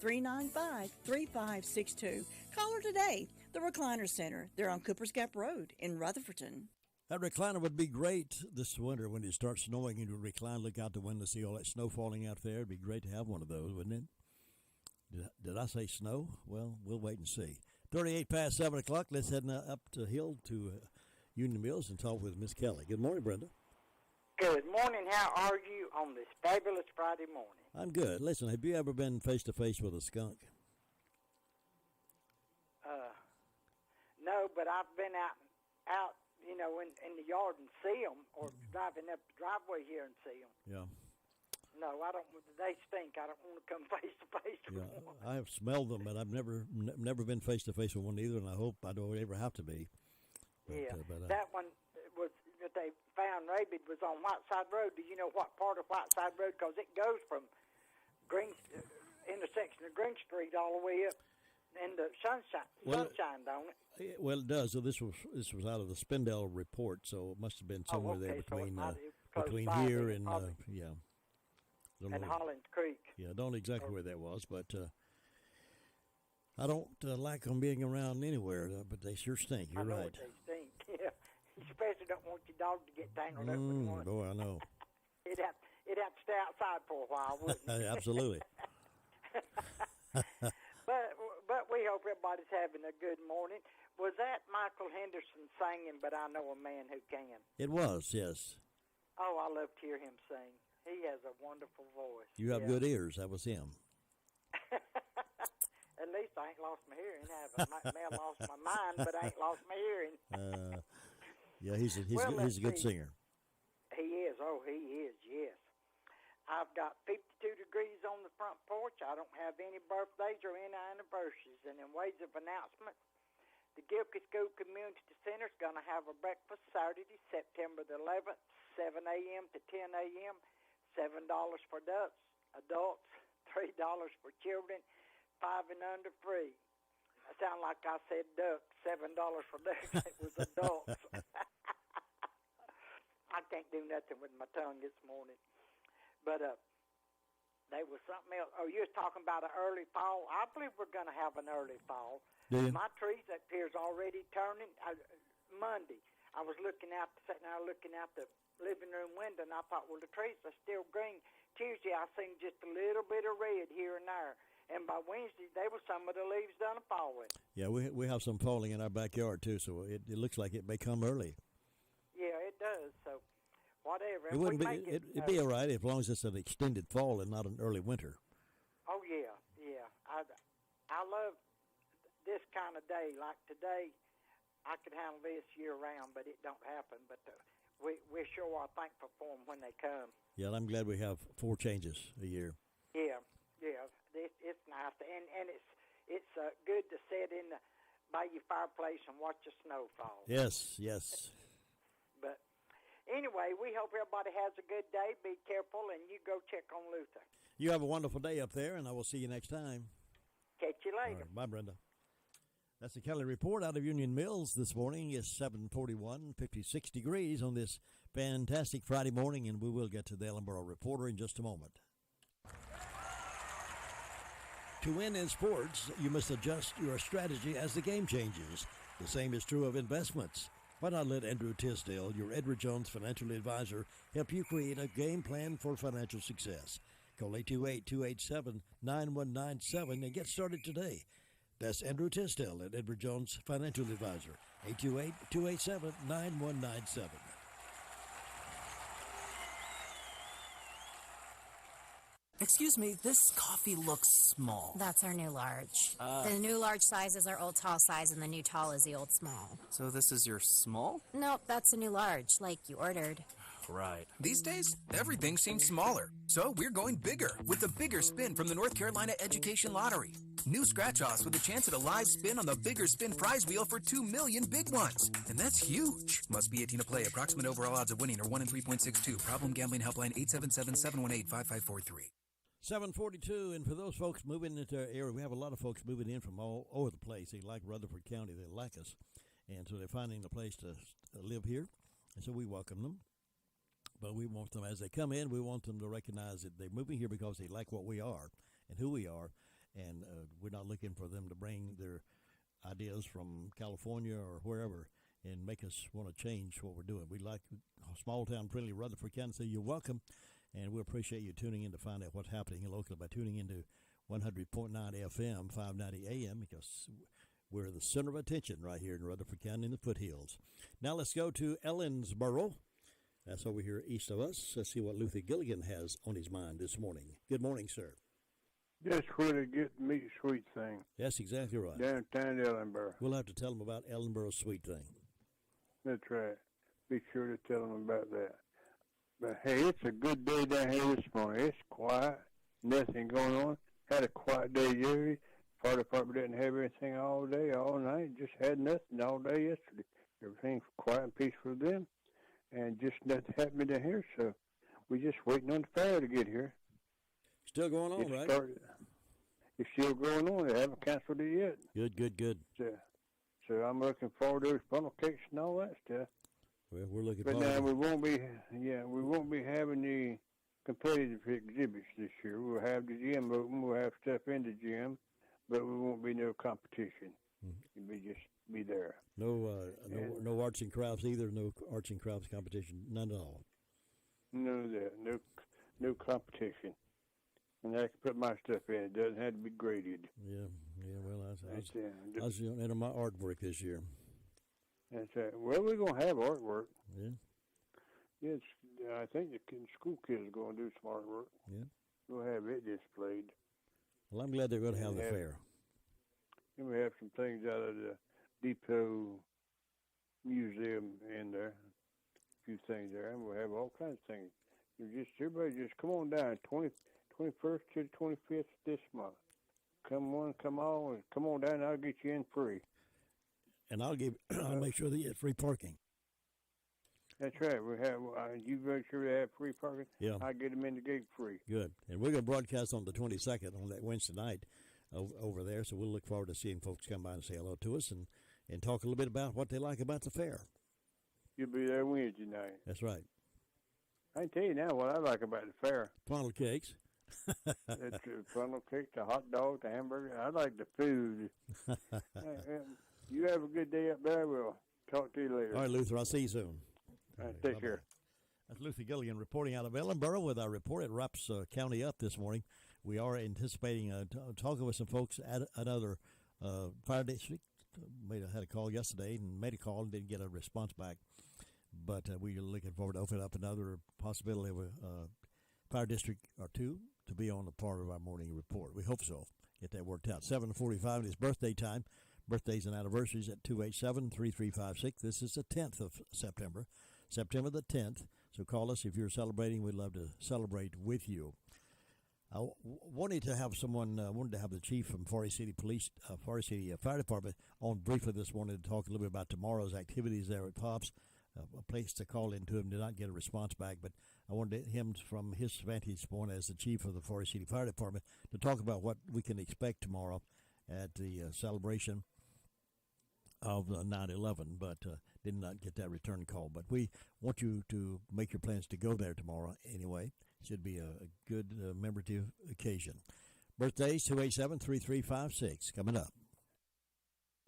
828-395-3562. Call her today. The Recliner Center. They're on Cooper's Gap Road in Rutherfordton. That recliner would be great this winter when it starts snowing and you recline, look out the window, see all that snow falling out there. It'd be great to have one of those, wouldn't it? Did I say snow? Well, we'll wait and see. 38 past 7 o'clock. Let's head up the hill to Union Mills and talk with Miss Kelly. Good morning, Brenda. Good morning. How are you on this fabulous Friday morning? I'm good. Listen, have you ever been face-to-face with a skunk? No, but I've been out, you know, in the yard and see them, or driving up the driveway here and see them. Yeah. No, I don't. They stink. I don't want to come face to face with one. I have smelled them, but I've never been face to face with one either, and I hope I don't ever have to be. But, that one was that they found rabid was on Whiteside Road. Do you know what part of Whiteside Road? Because it goes from intersection of Green Street all the way up into Sunshine, don't it? Well, it does. So this was out of the Spindell report, so it must have been somewhere there between here and and Hollins Creek. Yeah, I don't exactly where that was, but I don't like them being around anywhere. But they sure stink. You're right. They stink. Yeah, you especially don't want your dog to get tangled up with one. Boy, I know. It'd have to stay outside for a while, wouldn't it? Absolutely. But we hope everybody's having a good morning. Was that Michael Henderson singing, But I Know a Man Who Can? It was, yes. Oh, I love to hear him sing. He has a wonderful voice. You have good ears. That was him. At least I ain't lost my hearing. I may have lost my mind, but I ain't lost my hearing. Yeah, he's a good singer. He is. Oh, he is, yes. I've got 52 degrees on the front porch. I don't have any birthdays or any anniversaries. And in ways of announcement, the Gilkey School Community Center is going to have a breakfast Saturday, September the 11th, 7 a.m. to 10 a.m., $7 for adults, $3 for children, 5 and under free. I sound like I said ducks, $7 for ducks. It was adults. I can't do nothing with my tongue this morning. But there was something else. Oh, you was talking about an early fall. I believe we're going to have an early fall. Do you? My trees up here is already turning. Monday, I was sitting there looking out the living room window, and I thought, well, the trees are still green. Tuesday, I seen just a little bit of red here and there. And by Wednesday, there were some of the leaves done falling. Yeah, we have some falling in our backyard, too, so it looks like it may come early. Yeah, it does. So, whatever. It wouldn't be. It'd be all right as long as it's an extended fall and not an early winter. Oh yeah. I love this kind of day. Like today, I could handle this year round, but it don't happen. But we sure are thankful for them when they come. Yeah, I'm glad we have 4 changes a year. Yeah. It's nice, and it's good to sit by your fireplace and watch the snow fall. Yes. But anyway, we hope everybody has a good day. Be careful, and you go check on Luther. You have a wonderful day up there, and I will see you next time. Catch you later. All right, bye, Brenda. That's the Kelly Report out of Union Mills this morning. It's 7:41, 56 degrees on this fantastic Friday morning, and we will get to the Ellenboro Reporter in just a moment. To win in sports, you must adjust your strategy as the game changes. The same is true of investments. Why not let Andrew Tisdale, your Edward Jones financial advisor, help you create a game plan for financial success? Call 828-287-9197 and get started today. That's Andrew Tisdale at Edward Jones Financial Advisor, 828-287-9197. Excuse me, this coffee looks small. That's our new large. The new large size is our old tall size, and the new tall is the old small. So this is your small? Nope, that's a new large, like you ordered. Right. These days, everything seems smaller. So we're going bigger with the Bigger Spin from the North Carolina Education Lottery. New scratch-offs with a chance at a live spin on the Bigger Spin prize wheel for 2 million big ones. And that's huge. Must be 18 to play. Approximate overall odds of winning are 1 in 3.62. Problem gambling helpline 877-718-5543. 742, and for those folks moving into our area, we have a lot of folks moving in from all over the place. They like Rutherford County. They like us. And so they're finding a place to live here. And so we welcome them. But we want them, as they come in, we want them to recognize that they're moving here because they like what we are and who we are. And we're not looking for them to bring their ideas from California or wherever and make us want to change what we're doing. We like small-town friendly Rutherford County, so you're welcome. And we appreciate you tuning in to find out what's happening locally by tuning into 100.9 FM, 590 AM, because we're the center of attention right here in Rutherford County in the foothills. Now let's go to Ellensboro. That's over here east of us. Let's see what Luther Gilligan has on his mind this morning. Good morning, sir. Just where to get the meat sweet thing. That's exactly right. Downtown Ellenboro. We'll have to tell them about Ellenboro's sweet thing. That's right. Be sure to tell them about that. But hey, it's a good day down here this morning. It's quiet, nothing going on. Had a quiet day yesterday. Fire department didn't have anything all day, all night. Just had nothing all day yesterday. Everything's quiet and peaceful for them. And just nothing happened down here, so we're just waiting on the fire to get here. Still going on, right? It's still going on. They haven't canceled it yet. Good. So I'm looking forward to those funnel cakes and all that stuff. Well, we're looking forward. But now we won't be having the competitive exhibits this year. We'll have the gym open. We'll have stuff in the gym, but we won't be no competition. It'll be there. No arts and crafts either. No arts and crafts competition. None at all. No competition. And I can put my stuff in. It doesn't have to be graded. Yeah. Well, I was into my artwork this year. That's right. Well, we're gonna have artwork. Yeah. Yes, I think the school kids are gonna do some artwork. Yeah. We'll have it displayed. Well, I'm glad they're going to have the fair. And we have some things out of the Depot Museum in there. A few things there, and we'll have all kinds of things. Everybody just come on down. 21st to the 25th this month. Come on down. I'll get you in free. And I'll make sure that you get free parking. That's right. We have. You make sure they have free parking. Yeah. I get them in the gate free. Good. And we're going to broadcast on the 22nd on that Wednesday night. over there. So we'll look forward to seeing folks come by and say hello to us and talk a little bit about what they like about the fair. You'll be there Wednesday night. That's right. I can tell you now what I like about the fair. Funnel cakes. The funnel cake, the hot dog, the hamburger. I like the food. You have a good day up there. We'll talk to you later. All right, Luther. I'll see you soon. All right, take care. That's Luther Gilligan reporting out of Ellenboro with our report. It wraps County up this morning. We are anticipating talking with some folks at another fire district. Had a call yesterday and made a call and didn't get a response back. But we are looking forward to opening up another possibility of a fire district or two to be on the part of our morning report. We hope so. Get that worked out. 7:45 is birthday time. Birthdays and anniversaries at 287-3356. This is the 10th of September, September the 10th. So call us if you're celebrating. We'd love to celebrate with you. I wanted to have the chief from Forest City Fire Department on briefly this morning to talk a little bit about tomorrow's activities there at Pops. A place to call into him, did not get a response back, but I wanted him from his vantage point as the chief of the Forest City Fire Department to talk about what we can expect tomorrow at the celebration of 9/11, but did not get that return call. But we want you to make your plans to go there tomorrow anyway. Should be a good commemorative occasion. Birthdays, 287-3356, coming up.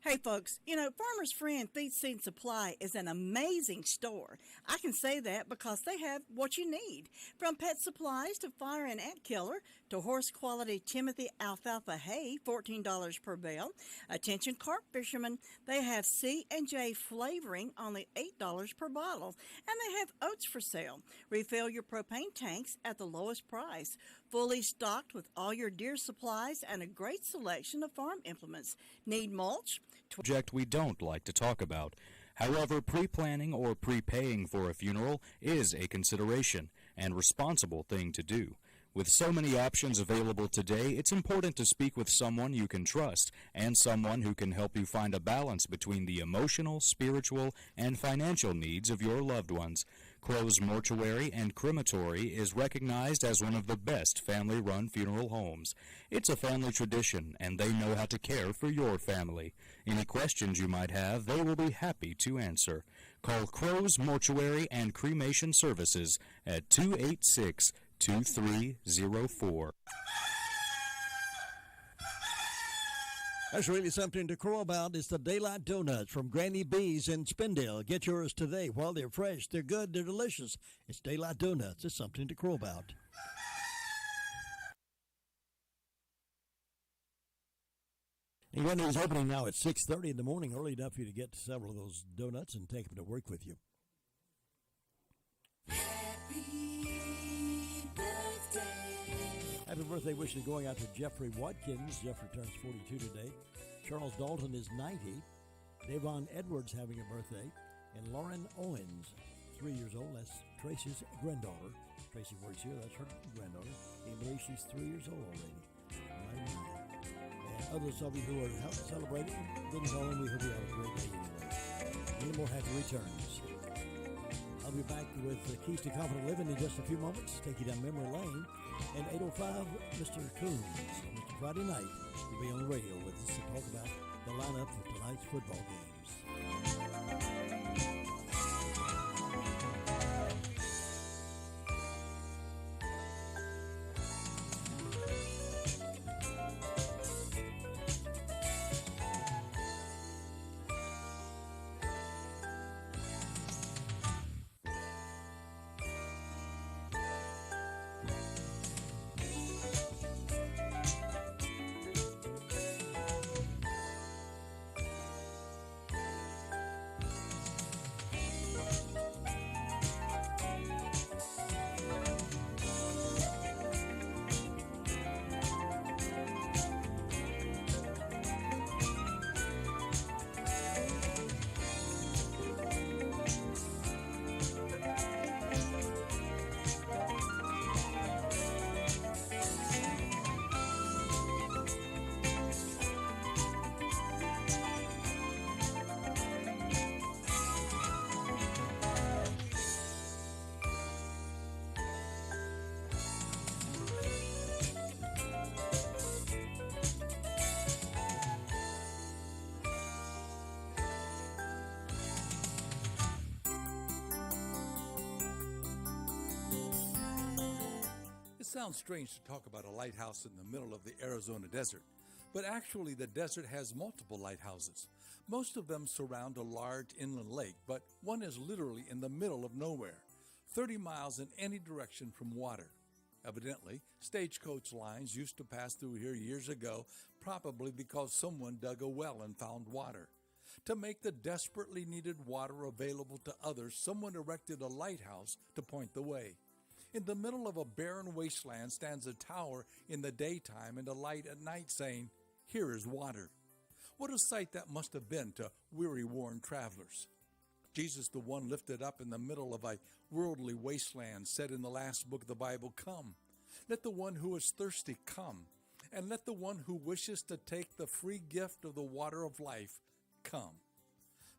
Hey folks, Farmer's Friend Feed Seed Supply is an amazing store. I can say that because they have what you need. From pet supplies to fire and ant killer to horse quality Timothy alfalfa hay, $14 per bale. Attention carp fishermen, they have C&J flavoring, only $8 per bottle. And they have oats for sale. Refill your propane tanks at the lowest price. Fully stocked with all your deer supplies and a great selection of farm implements. Need mulch? Subject we don't like to talk about. However, pre-planning or prepaying for a funeral is a consideration and responsible thing to do. With so many options available today, it's important to speak with someone you can trust and someone who can help you find a balance between the emotional, spiritual, and financial needs of your loved ones. Crow's Mortuary and Crematory is recognized as one of the best family-run funeral homes. It's a family tradition, and they know how to care for your family. Any questions you might have, they will be happy to answer. Call Crow's Mortuary and Cremation Services at 286-2304. That's really something to crow about. It's the Daylight Donuts from Granny B's in Spindale. Get yours today while they're fresh. They're good. They're delicious. It's Daylight Donuts. It's something to crow about. Wendy is opening now at 6:30 in the morning, early enough for you to get several of those donuts and take them to work with you. Happy birthday wishes going out to Jeffrey Watkins. Jeffrey turns 42 today. Charles Dalton is 90. Davon Edwards having a birthday. And Lauren Owens, 3 years old. That's Tracy's granddaughter. Tracy works here. That's her granddaughter. Can you believe she's 3 years old already? And others of you who are celebrating, didn't know them, we hope you have a great day anyway. Many more happy returns. I'll be back with the Keys to Confident Living in just a few moments. Take you down memory lane. And 8:05, Mr. Coons, Mr. Friday night, will be on the radio with us to talk about the lineup for tonight's football games. sounds strange to talk about a lighthouse in the middle of the Arizona desert, but actually the desert has multiple lighthouses. Most of them surround a large inland lake, but one is literally in the middle of nowhere, 30 miles in any direction from water. Evidently, stagecoach lines used to pass through here years ago, probably because someone dug a well and found water. To make the desperately needed water available to others, someone erected a lighthouse to point the way. In the middle of a barren wasteland stands a tower in the daytime and a light at night saying, "Here is water." What a sight that must have been to weary-worn travelers. Jesus, the one lifted up in the middle of a worldly wasteland, said in the last book of the Bible, "Come, let the one who is thirsty come, and let the one who wishes to take the free gift of the water of life come."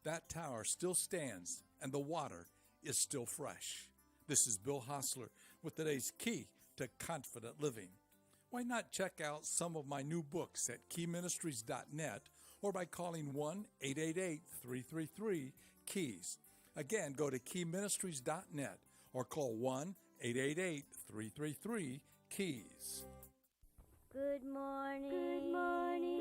That tower still stands, and the water is still fresh. This is Bill Hostler with today's Key to Confident Living. Why not check out some of my new books at keyministries.net or by calling 1-888-333-KEYS. Again, go to keyministries.net or call 1-888-333-KEYS. Good morning. Good morning.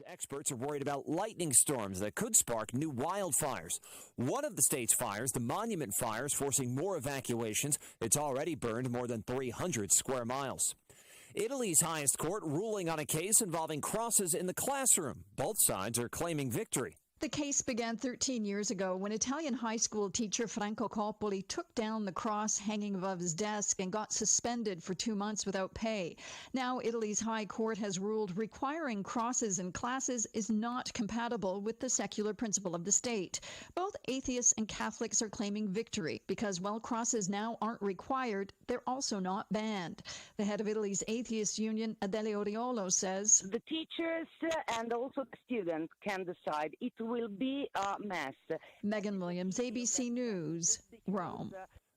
experts are worried about lightning storms that could spark new wildfires. One of the state's fires, the Monument Fire, is forcing more evacuations. It's already burned more than 300 square miles. Italy's highest court ruling on a case involving crosses in the classroom. Both sides are claiming victory. The case began 13 years ago when Italian high school teacher Franco Coppoli took down the cross hanging above his desk and got suspended for 2 months without pay. Now, Italy's high court has ruled requiring crosses in classes is not compatible with the secular principle of the state. Both atheists and Catholics are claiming victory because while crosses now aren't required, they're also not banned. The head of Italy's atheist union, Adele Oriolo, says, "The teachers and also the students can decide. It will be a mess." Megan Williams, ABC News, Rome.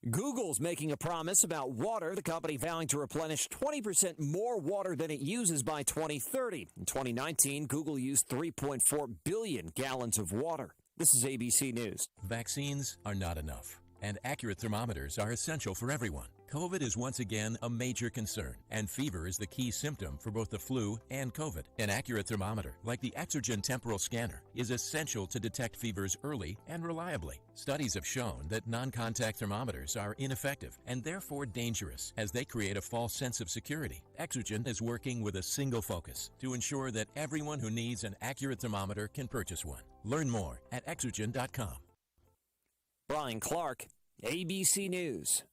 Google's making a promise about water, the company vowing to replenish 20% more water than it uses by 2030. In 2019, Google used 3.4 billion gallons of water. This is ABC News. Vaccines are not enough, and accurate thermometers are essential for everyone. COVID is once again a major concern, and fever is the key symptom for both the flu and COVID. An accurate thermometer, like the Exergen Temporal Scanner, is essential to detect fevers early and reliably. Studies have shown that non-contact thermometers are ineffective and therefore dangerous, as they create a false sense of security. Exergen is working with a single focus to ensure that everyone who needs an accurate thermometer can purchase one. Learn more at Exergen.com. Brian Clark, ABC News.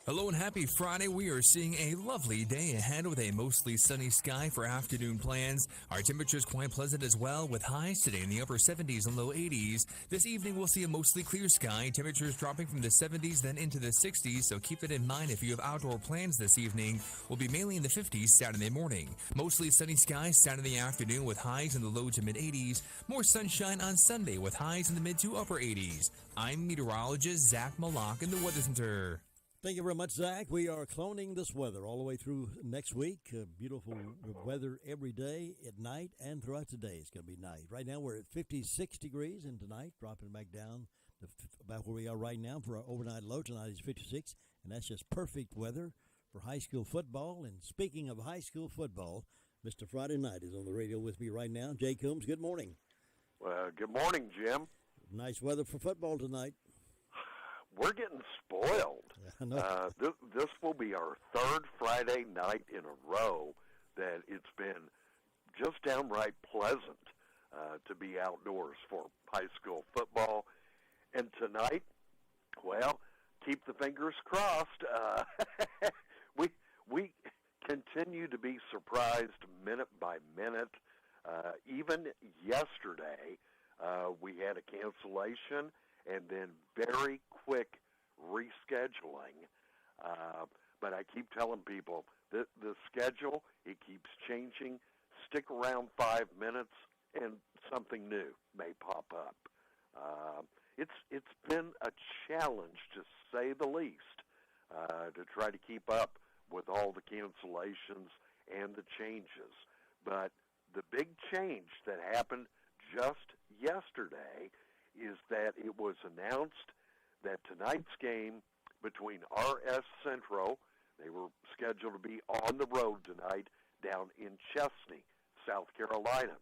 Hello and happy Friday. We are seeing a lovely day ahead with a mostly sunny sky for afternoon plans. Our temperature is quite pleasant as well, with highs today in the upper 70s and low 80s. This evening we'll see a mostly clear sky. Temperatures dropping from the 70s then into the 60s, so keep that in mind if you have outdoor plans this evening. We'll be mainly in the 50s Saturday morning. Mostly sunny skies Saturday afternoon with highs in the low to mid 80s. More sunshine on Sunday with highs in the mid to upper 80s. I'm meteorologist Zach Malak in the Weather Center. Thank you very much, Zach. We are cloning this weather all the way through next week. Beautiful weather every day at night and throughout the day. It's going to be nice. Right now we're at 56 degrees, and tonight dropping back down to about where we are right now for our overnight low. Tonight is 56, and that's just perfect weather for high school football. And speaking of high school football, Mr. Friday Night is on the radio with me right now. Jay Coombs, good morning. Well, good morning, Jim. Nice weather for football tonight. We're getting spoiled. Yeah, this will be our third Friday night in a row that it's been just downright pleasant to be outdoors for high school football. And tonight, well, keep the fingers crossed. We continue to be surprised minute by minute. Even yesterday, we had a cancellation and then very quick rescheduling. But I keep telling people that the schedule, it keeps changing. Stick around 5 minutes and something new may pop up. It's been a challenge, to say the least, to try to keep up with all the cancellations and the changes. But the big change that happened just yesterday is that it was announced that tonight's game between RS Central, they were scheduled to be on the road tonight down in Chesney, South Carolina.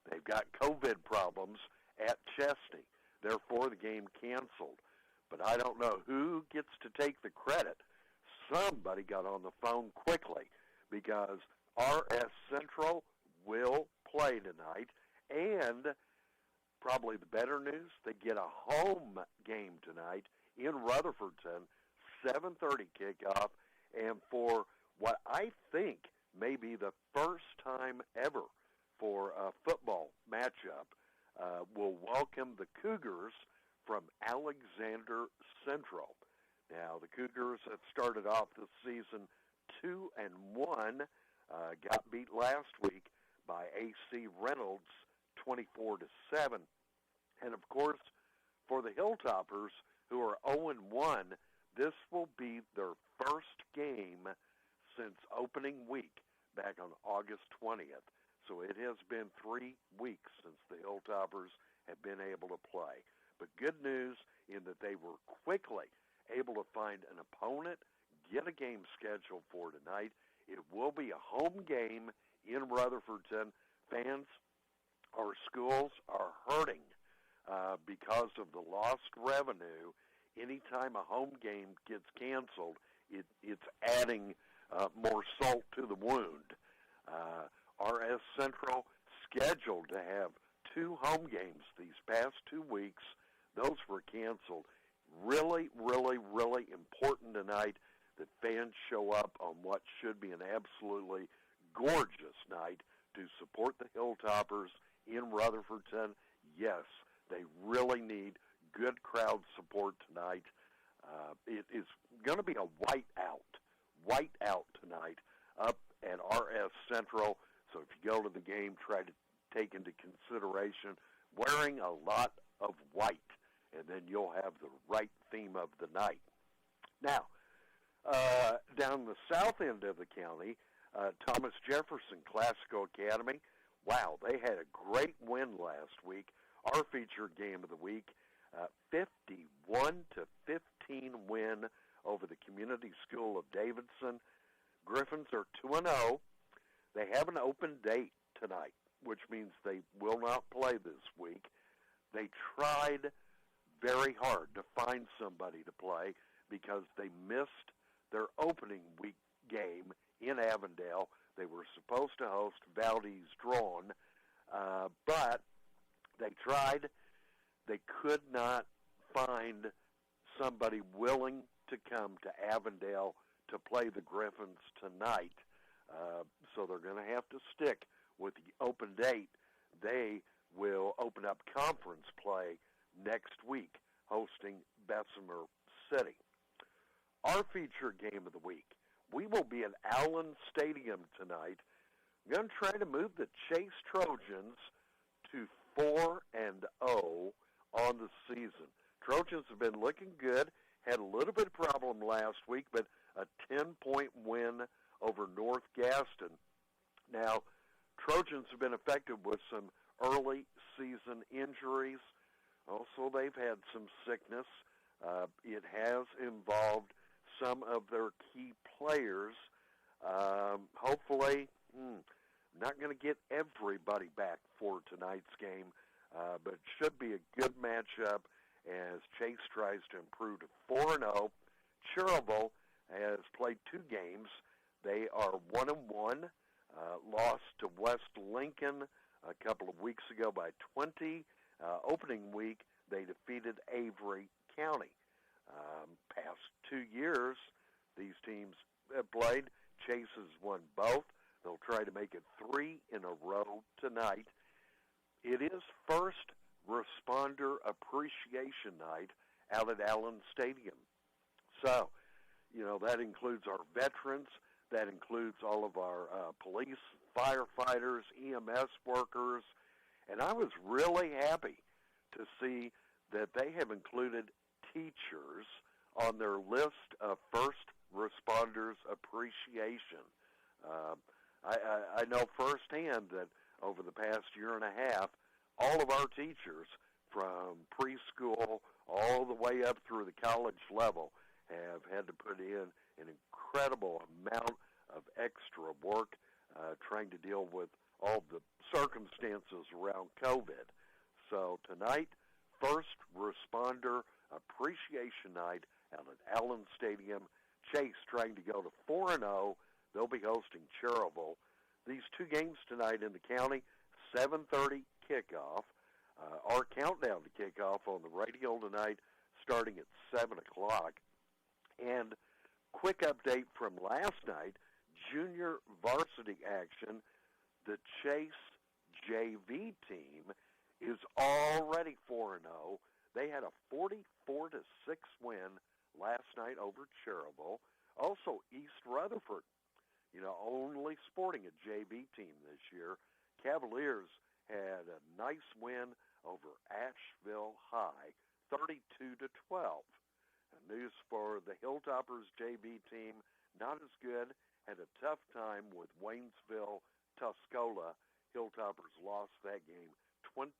They've got COVID problems at Chesney, therefore the game canceled. But I don't know who gets to take the credit. Somebody got on the phone quickly, because RS Central will play tonight, and probably the better news, they get a home game tonight in Rutherfordton, 7:30 kickoff, and for what I think may be the first time ever for a football matchup, will welcome the Cougars from Alexander Central. Now, the Cougars have started off this season 2-1, got beat last week by AC Reynolds 24-7. And of course, for the Hilltoppers, who are 0-1, this will be their first game since opening week back on August 20th. So it has been 3 weeks since the Hilltoppers have been able to play. But good news in that they were quickly able to find an opponent, get a game scheduled for tonight. It will be a home game in Rutherfordton. Fans, our schools are hurting because of the lost revenue. Anytime a home game gets canceled, it's adding more salt to the wound. RS Central scheduled to have 2 home games these past 2 weeks. Those were canceled. Really, really, really important tonight that fans show up on what should be an absolutely gorgeous night to support the Hilltoppers in Rutherfordton. Yes, they really need good crowd support tonight. It is going to be a whiteout tonight up at RS Central. So if you go to the game, try to take into consideration wearing a lot of white, and then you'll have the right theme of the night. Now, down the south end of the county, Thomas Jefferson Classical Academy, wow, they had a great win last week. Our featured game of the week, 51-15 win over the Community School of Davidson. Griffins are 2-0. They have an open date tonight, which means they will not play this week. They tried very hard to find somebody to play because they missed their opening week game in Avondale. They were supposed to host Valdez Drawn, but they tried. They could not find somebody willing to come to Avondale to play the Griffins tonight. So they're going to have to stick with the open date. They will open up conference play next week, hosting Bessemer City. Our featured game of the week, we will be at Allen Stadium tonight. We're going to try to move the Chase Trojans to 4-0 on the season. Trojans have been looking good, had a little bit of problem last week, but a 10-point win over North Gaston. Now, Trojans have been affected with some early season injuries. Also, they've had some sickness. It has involved some of their key players. Hopefully, not going to get everybody back for tonight's game, but it should be a good matchup as Chase tries to improve to 4-0. Cherville has played 2 games. They are 1-1, lost to West Lincoln a couple of weeks ago by 20. Opening week, they defeated Avery County. Past 2 years, these teams have played. Chase has won both. They'll try to make it 3 in a row tonight. It is First Responder Appreciation Night out at Allen Stadium. So, that includes our veterans. That includes all of our police, firefighters, EMS workers. And I was really happy to see that they have included teachers on their list of First Responders Appreciation. I know firsthand that over the past year and a half, all of our teachers from preschool all the way up through the college level have had to put in an incredible amount of extra work trying to deal with all the circumstances around COVID. So tonight, First Responder Appreciation Night out at Allen Stadium. Chase trying to go to 4-0. They'll be hosting Cherville. These 2 games tonight in the county, 7:30 kickoff. Our countdown to kickoff on the radio tonight starting at 7 o'clock. And quick update from last night, junior varsity action. The Chase JV team is already 4-0. They had a 44-6 win last night over Cherville. Also, East Rutherford, only sporting a JV team this year. Cavaliers had a nice win over Asheville High, 32-12. News for the Hilltoppers JV team, not as good. Had a tough time with Waynesville Tuscola. Hilltoppers lost that game 21-12.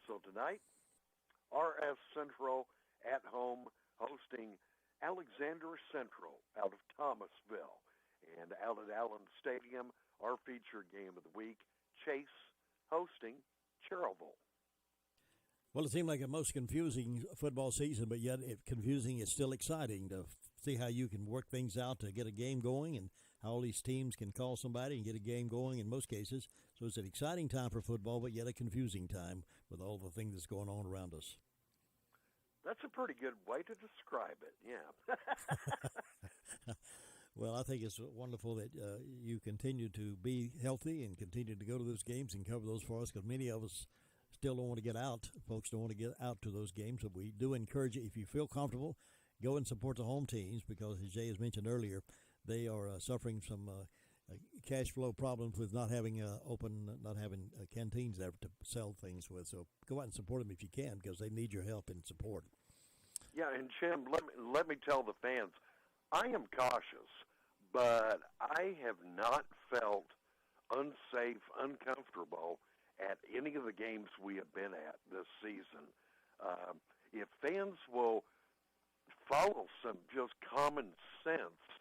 So tonight, RS Central at home hosting Alexander Central out of Thomasville. And out at Allen Stadium, our featured game of the week, Chase hosting Cherylville. Well, it seemed like a most confusing football season, but yet confusing is still exciting to see how you can work things out to get a game going and how all these teams can call somebody and get a game going in most cases. So it's an exciting time for football, but yet a confusing time with all the things that's going on around us. That's a pretty good way to describe it, yeah. Well, I think it's wonderful that you continue to be healthy and continue to go to those games and cover those for us, because many of us still don't want to get out. Folks don't want to get out to those games, but we do encourage you, if you feel comfortable, go and support the home teams, because as Jay has mentioned earlier, they are suffering some cash flow problems with not having canteens there to sell things with. So go out and support them if you can, because they need your help and support. Yeah, and Jim, let me tell the fans, I am cautious, but I have not felt unsafe, uncomfortable at any of the games we have been at this season. If fans will follow some just common sense,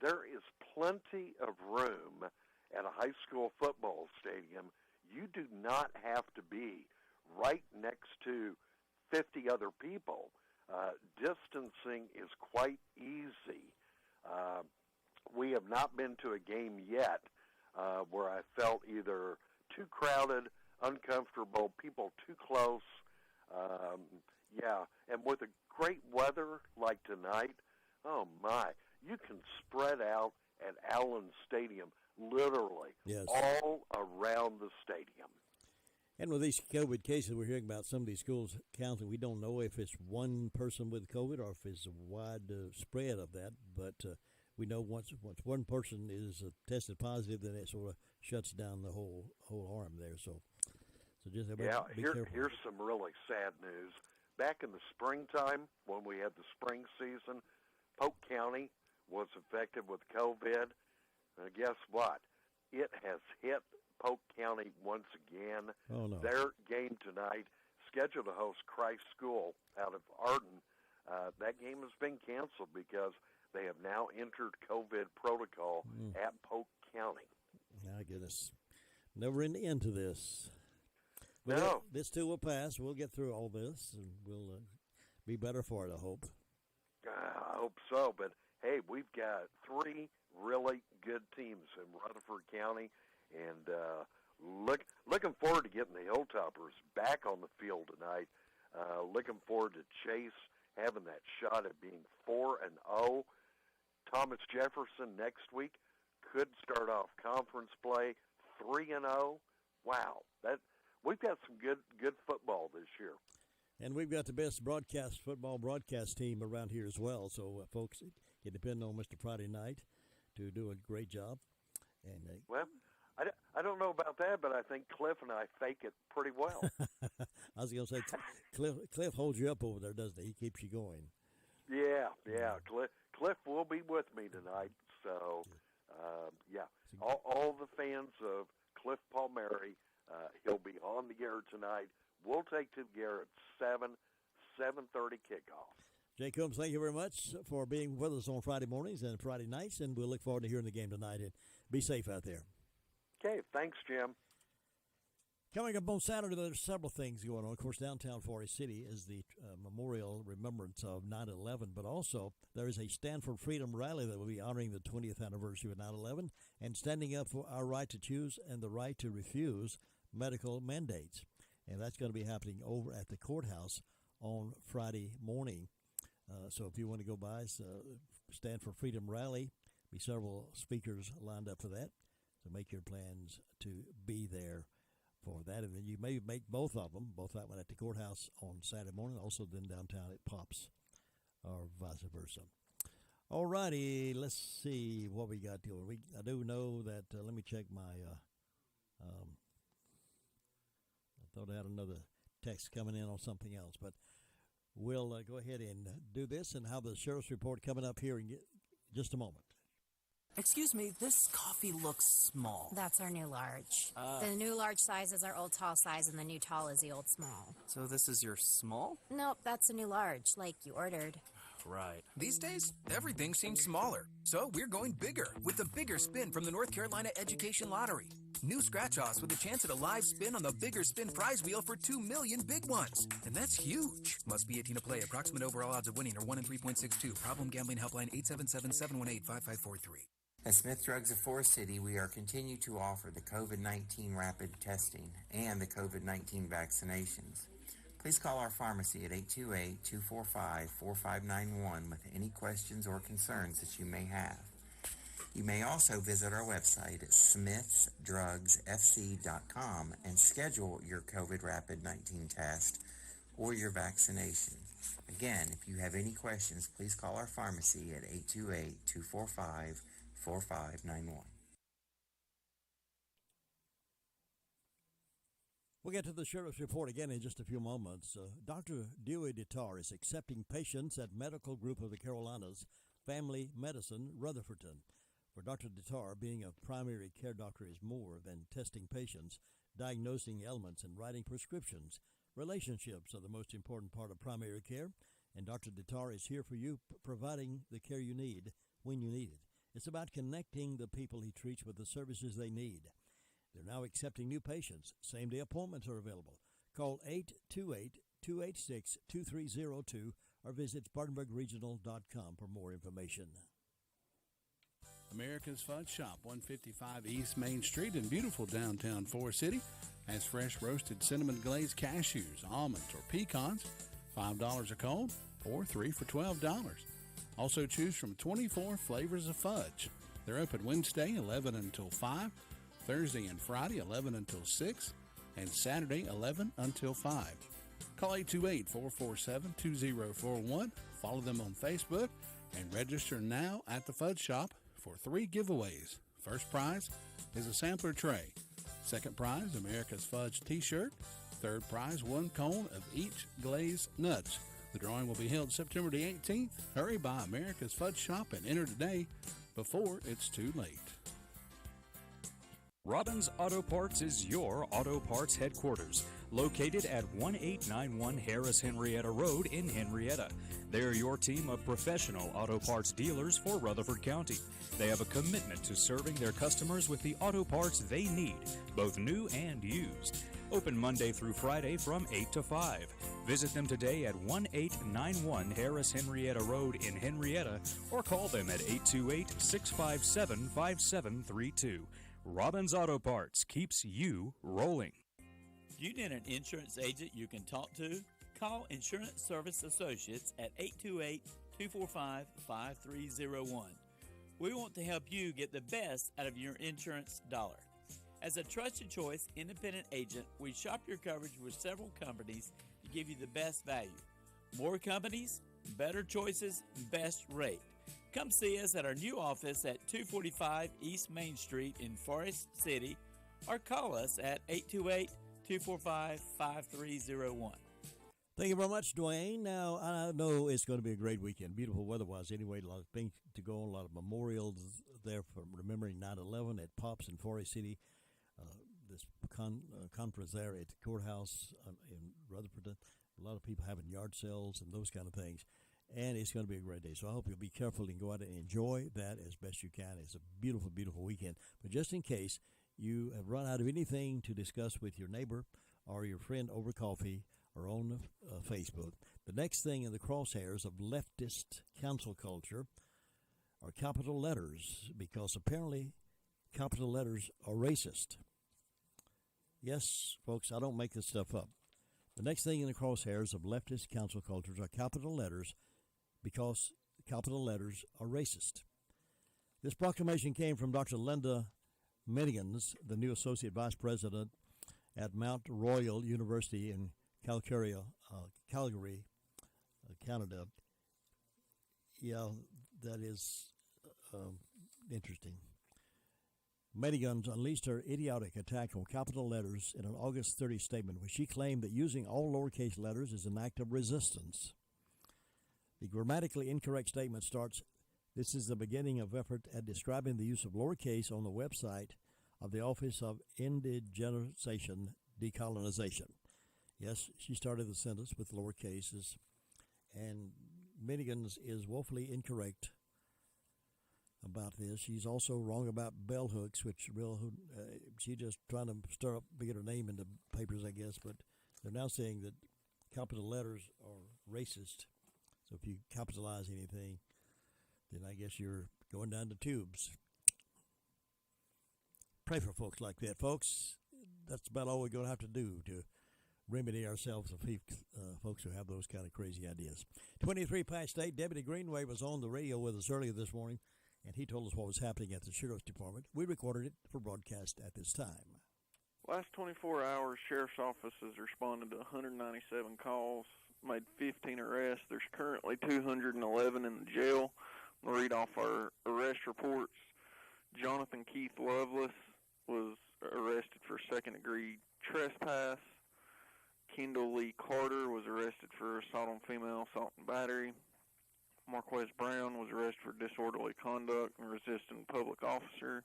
there is plenty of room at a high school football stadium. You do not have to be right next to 50 other people. Distancing is quite easy. We have not been to a game yet where I felt either too crowded, uncomfortable, people too close. And with the great weather like tonight, oh my, you can spread out at Allen Stadium, literally, all around the stadium. And with these COVID cases we're hearing about, some of these schools counseling, we don't know if it's one person with COVID or if it's a wide spread of that. But we know once one person is tested positive, then it sort of shuts down the whole arm there. So just be careful. Here's some really sad news. Back in the springtime, when we had the spring season, Polk County was affected with COVID. Guess what? It has hit Polk County once again. Oh, no. Their game tonight, scheduled to host Christ School out of Arden, that game has been canceled because they have now entered COVID protocol at Polk County. My goodness. Never an end to this. But no. This too will pass. We'll get through all this, and we'll be better for it, I hope. I hope so. But, hey, we've got 3 really good teams in Rutherford County, and looking forward to getting the Hilltoppers back on the field tonight. Looking forward to Chase having that shot at being 4-0. Thomas Jefferson next week could start off conference play 3-0. Wow, we've got some good football this year. And we've got the best football broadcast team around here as well. So, folks, you depend on Mr. Friday Night to do a great job. And well, I don't know about that, but I think Cliff and I fake it pretty well. I was going to say, Cliff holds you up over there, doesn't he? He keeps you going. Yeah. Cliff will be with me tonight. So, all the fans of Cliff Palmieri, he'll be on the air tonight. We'll take to the air at 7:30 kickoff. Jay Combs, thank you very much for being with us on Friday mornings and Friday nights, and we'll look forward to hearing the game tonight. And be safe out there. Okay, thanks, Jim. Coming up on Saturday, there's several things going on. Of course, downtown Forest City is the memorial remembrance of 9/11, but also there is a Stand for Freedom rally that will be honoring the 20th anniversary of 9/11 and standing up for our right to choose and the right to refuse medical mandates. And that's going to be happening over at the courthouse on Friday morning. So if you want to go by, Stand for Freedom rally, be several speakers lined up for that. So make your plans to be there for that. And then you may make both of them, both that one at the courthouse on Saturday morning, also then downtown at Pops, or vice versa. All righty, let's see what we got here. I do know that, let me check my, I thought I had another text coming in on something else, but we'll go ahead and do this and have the sheriff's report coming up here in just a moment. Excuse me, this coffee looks small. That's our new large. The new large size is our old tall size, and the new tall is the old small. So this is your small? Nope, that's a new large, like you ordered. right. These days, everything seems smaller, so we're going bigger with the bigger spin from the North Carolina Education Lottery. New scratch-offs with a chance at a live spin on the bigger spin prize wheel for 2 million big ones. And that's huge. Must be 18 to play. Approximate overall odds of winning are 1 in 3.62. Problem gambling helpline 877-718-5543. At Smith Drugs of Forest City, we are continue to offer the COVID-19 rapid testing and the COVID-19 vaccinations. Please call our pharmacy at 828-245-4591 with any questions or concerns that you may have. You may also visit our website at smithsdrugsfc.com and schedule your COVID rapid 19 test or your vaccination. Again, if you have any questions, please call our pharmacy at 828-245-4591. We'll get to the Sheriff's Report again in just a few moments. Dr. Dewey Dittar is accepting patients at Medical Group of the Carolinas Family Medicine, Rutherfordton. For Dr. Dittar, being a primary care doctor is more than testing patients, diagnosing ailments, and writing prescriptions. Relationships are the most important part of primary care, and Dr. Dittar is here for you, providing the care you need when you need it. It's about connecting the people he treats with the services they need. They're now accepting new patients. Same-day appointments are available. Call 828-286-2302 or visit SpartanburgRegional.com for more information. America's Fudge Shop, 155 East Main Street in beautiful downtown Forest City, has fresh roasted cinnamon glazed cashews, almonds, or pecans, $5 a cone, or 3 for $12. Also choose from 24 flavors of fudge. They're open Wednesday 11 until 5, Thursday and Friday 11 until 6, and Saturday 11 until 5. Call 828-447-2041, follow them on Facebook, and register now at the Fudge Shop for 3 giveaways. First prize is a sampler tray. Second prize, America's Fudge t-shirt. Third prize, 1 cone of each glazed nuts. The drawing will be held September the 18th. Hurry by America's Fudge Shop and enter today before it's too late. Robbins Auto Parts is your auto parts headquarters, located at 1891 Harris Henrietta Road in Henrietta. They're your team of professional auto parts dealers for Rutherford County. They have a commitment to serving their customers with the auto parts they need, both new and used. Open Monday through Friday from 8 to 5. Visit them today at 1891 Harris Henrietta Road in Henrietta or call them at 828-657-5732. Robbins Auto Parts keeps you rolling. You need an insurance agent you can talk to? Call Insurance Service Associates at 828-245-5301. We want to help you get the best out of your insurance dollar. As a trusted choice independent agent, we shop your coverage with several companies to give you the best value. More companies, better choices, best rate. Come see us at our new office at 245 East Main Street in Forest City or call us at 828-245-5301. Thank you very much, Dwayne. Now, I know it's going to be a great weekend. Beautiful weather-wise anyway. A lot of things to go on, a lot of memorials there from remembering 9/11 at Pops in Forest City. This conference there at the courthouse in Rutherford. A lot of people having yard sales and those kind of things. And it's going to be a great day. So I hope you'll be careful and go out and enjoy that as best you can. It's a beautiful, beautiful weekend. But just in case you have run out of anything to discuss with your neighbor or your friend over coffee or on Facebook, the next thing in the crosshairs of leftist council culture are capital letters, because apparently capital letters are racist. Yes, folks, I don't make this stuff up. The next thing in the crosshairs of leftist council cultures are capital letters, because capital letters are racist. This proclamation came from Dr. Linda Minigans, the new Associate Vice President at Mount Royal University in Calgary, Canada. Yeah, that is interesting. Minigans unleashed her idiotic attack on capital letters in an August 30 statement, where she claimed that using all lowercase letters is an act of resistance. The grammatically incorrect statement starts, "This is the beginning of effort at describing the use of lowercase on the website of the Office of Indigenization Decolonization." Yes, she started the sentence with lower cases, and Minnigan's is woefully incorrect about this. She's also wrong about bell hooks, which she's just trying to stir up, get her name in the papers, I guess. But they're now saying that capital letters are racist. So if you capitalize anything, then I guess you're going down the tubes. Pray for folks like that, folks. That's about all we're going to have to do to remedy ourselves of folks who have those kind of crazy ideas. 23 past 8, Deputy Greenway was on the radio with us earlier this morning, and he told us what was happening at the Sheriff's Department. We recorded it for broadcast at this time. Last 24 hours, Sheriff's Office has responded to 197 calls, made 15 arrests. There's currently 211 in the jail. We'll read off our arrest reports. Jonathan Keith Lovelace was arrested for second-degree trespass. Kendall Lee Carter was arrested for assault on female, assault and battery. Marquez Brown was arrested for disorderly conduct and resisting public officer.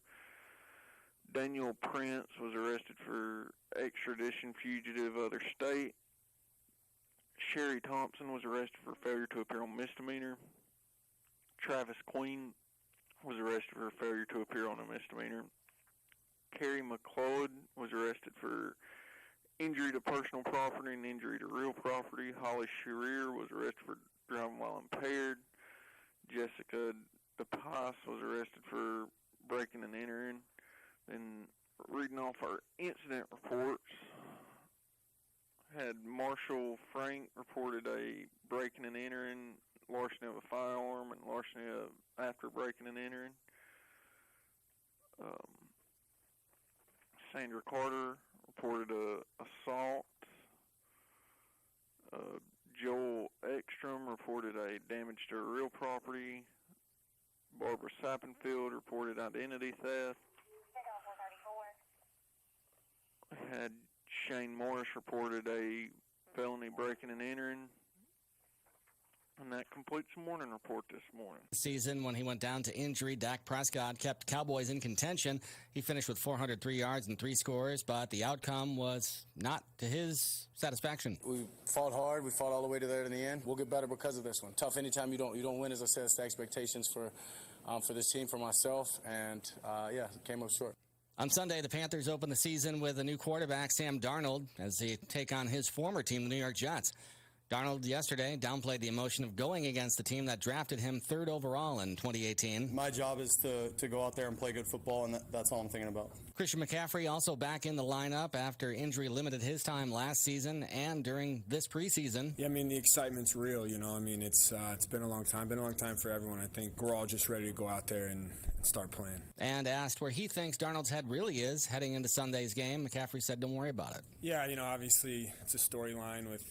Daniel Prince was arrested for extradition fugitive other state. Sherry Thompson was arrested for failure to appear on misdemeanor. Travis Queen was arrested for failure to appear on a misdemeanor. Carrie McLeod was arrested for injury to personal property and injury to real property. Holly Shearer was arrested for driving while impaired. Jessica DePass was arrested for breaking and entering. Then reading off our incident reports, had Marshall Frank reported a breaking and entering, larceny of a firearm, and larceny after breaking and entering. Sandra Carter reported a assault. Joel Ekstrom reported a damage to real property. Barbara Sappenfield reported identity theft. Had Shane Morris reported a felony breaking and entering. And that completes the morning report this morning. Season, when he went down to injury, Dak Prescott kept Cowboys in contention. He finished with 403 yards and 3 scores, but the outcome was not to his satisfaction. We fought hard. We fought all the way to there in the end. We'll get better because of this one. Tough anytime you don't win, as I said, it's the expectations for this team, for myself, and came up short. On Sunday, the Panthers opened the season with a new quarterback, Sam Darnold, as they take on his former team, the New York Jets. Darnold yesterday downplayed the emotion of going against the team that drafted him 3rd overall in 2018. My job is to go out there and play good football, and that's all I'm thinking about. Christian McCaffrey also back in the lineup after injury limited his time last season and during this preseason. Yeah, I mean, the excitement's real, you know. I mean, it's been a long time for everyone. I think we're all just ready to go out there and start playing. And asked where he thinks Darnold's head really is heading into Sunday's game, McCaffrey said, don't worry about it. Yeah, you know, obviously it's a storyline with,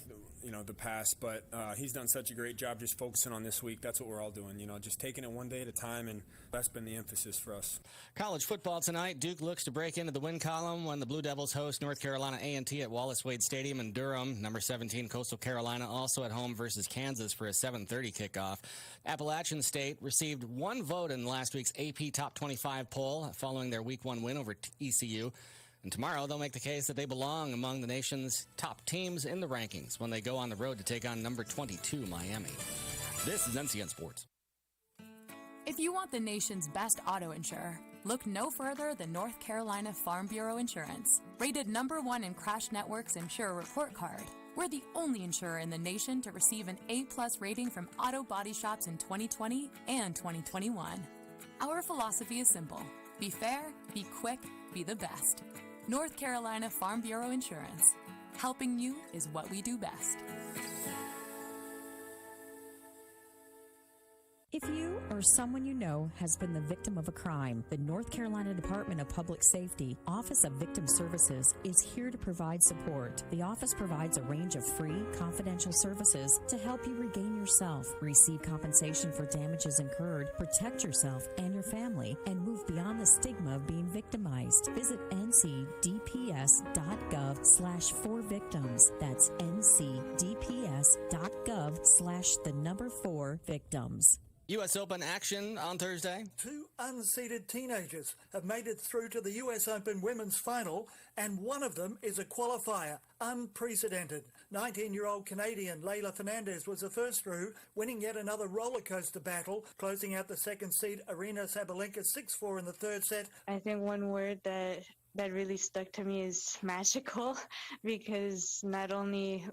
you know, the past, but he's done such a great job just focusing on this week. That's what we're all doing, you know, just taking it one day at a time, and that's been the emphasis for us. College football tonight. Duke looks to break into the win column when the Blue Devils host North Carolina A&T at Wallace Wade Stadium in Durham. Number 17 Coastal Carolina also at home versus Kansas for a 7:30 kickoff. Appalachian State received 1 vote in last week's AP Top 25 poll following their Week 1 win over ECU. And tomorrow, they'll make the case that they belong among the nation's top teams in the rankings when they go on the road to take on number 22, Miami. This is NCN Sports. If you want the nation's best auto insurer, look no further than North Carolina Farm Bureau Insurance. Rated #1 in Crash Network's Insurer Report Card, we're the only insurer in the nation to receive an A+ rating from auto body shops in 2020 and 2021. Our philosophy is simple. Be fair, be quick, be the best. North Carolina Farm Bureau Insurance. Helping you is what we do best. If you or someone you know has been the victim of a crime, the North Carolina Department of Public Safety Office of Victim Services is here to provide support. The office provides a range of free, confidential services to help you regain yourself, receive compensation for damages incurred, protect yourself and your family, and move beyond the stigma of being victimized. Visit ncdps.gov/4victims. That's ncdps.gov/4victims. U.S. Open action on Thursday. 2 unseeded teenagers have made it through to the U.S. Open women's final, and one of them is a qualifier. Unprecedented. 19-year-old Canadian Leylah Fernandez was the first through, winning yet another roller coaster battle, closing out the second seed Aryna Sabalenka 6-4 in the third set. I think one word that really stuck to me is magical, because not only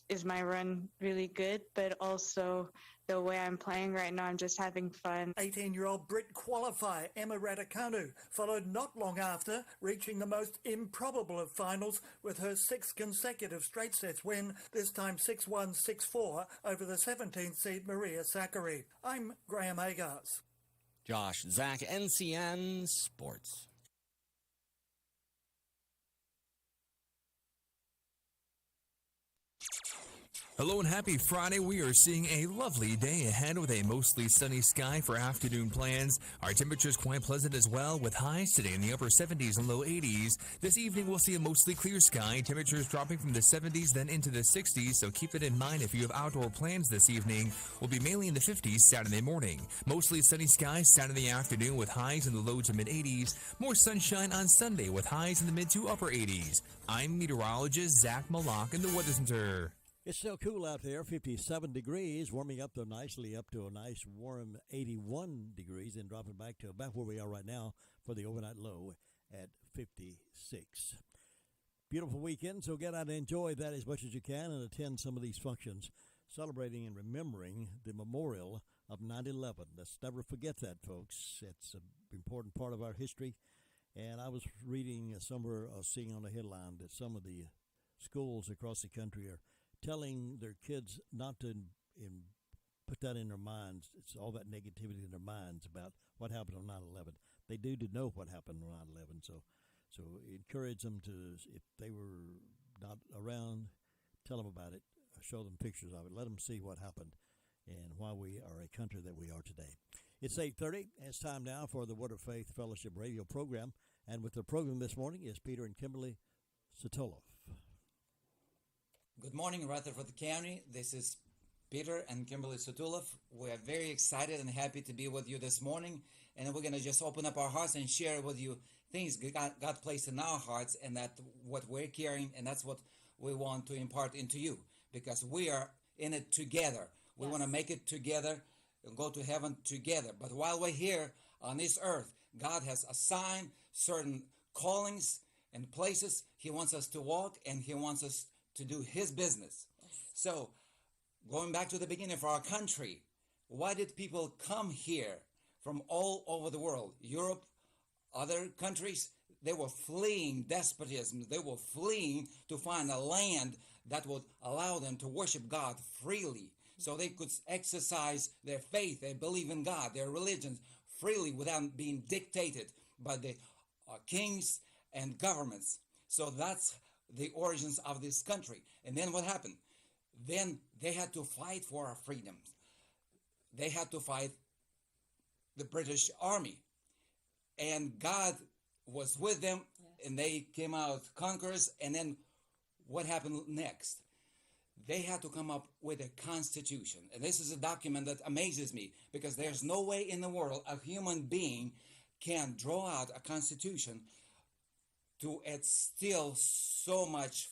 is my run really good, but also the way I'm playing right now, I'm just having fun. 18-year-old Brit qualifier Emma Raducanu followed not long after, reaching the most improbable of finals with her 6th consecutive straight sets win, this time 6-1, 6-4 over the 17th seed Maria Sakkari. I'm Graham Agars. Josh Zach, NCN Sports. Hello and happy Friday. We are seeing a lovely day ahead with a mostly sunny sky for afternoon plans. Our temperatures quite pleasant as well, with highs today in the upper 70s and low 80s. This evening we'll see a mostly clear sky, temperatures dropping from the 70s then into the 60s, so keep it in mind if you have outdoor plans this evening. We'll be mainly in the 50s Saturday morning. Mostly sunny skies Saturday afternoon with highs in the low to mid 80s. More sunshine on Sunday with highs in the mid to upper 80s. I'm meteorologist Zach Malak in the Weather Center. It's still cool out there, 57 degrees, warming up nicely up to a nice warm 81 degrees, and dropping back to about where we are right now for the overnight low at 56. Beautiful weekend, so get out and enjoy that as much as you can and attend some of these functions, celebrating and remembering the memorial of 9/11. Let's never forget that, folks. It's an important part of our history, and I was reading somewhere, seeing on the headline that some of the schools across the country are telling their kids not to put that in their minds. It's all that negativity in their minds about what happened on 9/11. They do know what happened on 9/11, so encourage them to, if they were not around, tell them about it, show them pictures of it, let them see what happened and why we are a country that we are today. It's 8:30. It's time now for the Word of Faith Fellowship radio program, and with the program this morning is Peter and Kimberly Sotoloff. Good morning, Rutherford County. This is Peter and Kimberly Sotoloff. We are very excited and happy to be with you this morning, and we're going to just open up our hearts and share with you things God placed in our hearts, and that what we're carrying, and that's what we want to impart into you, because we are in it together. We want to make it together and go to heaven together. But while we're here on this earth, God has assigned certain callings and places He wants us to walk, and He wants us to do His business. So, going back to the beginning of our country, why did people come here from all over the world? Europe, other countries, they were fleeing despotism. They were fleeing to find a land that would allow them to worship God freely, so they could exercise their faith, their belief in God, their religion freely without being dictated by the kings and governments. So that's the origins of this country. And then what happened? Then they had to fight for our freedoms. They had to fight the British Army. And God was with them, and they came out conquerors. And then what happened next? They had to come up with a constitution. And this is a document that amazes me, because there's no way in the world a human being can draw out a constitution to instill so much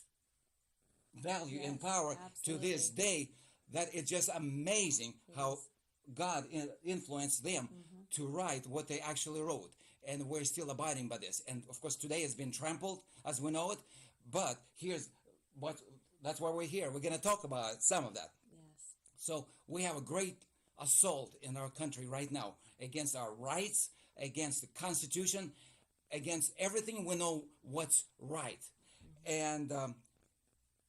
value and power to this day, that it's just amazing how God influenced them to write what they actually wrote. And we're still abiding by this. And of course, today has been trampled as we know it. But that's why we're here. We're going to talk about some of that. Yes. So we have a great assault in our country right now against our rights, against the Constitution, against everything we know what's right. And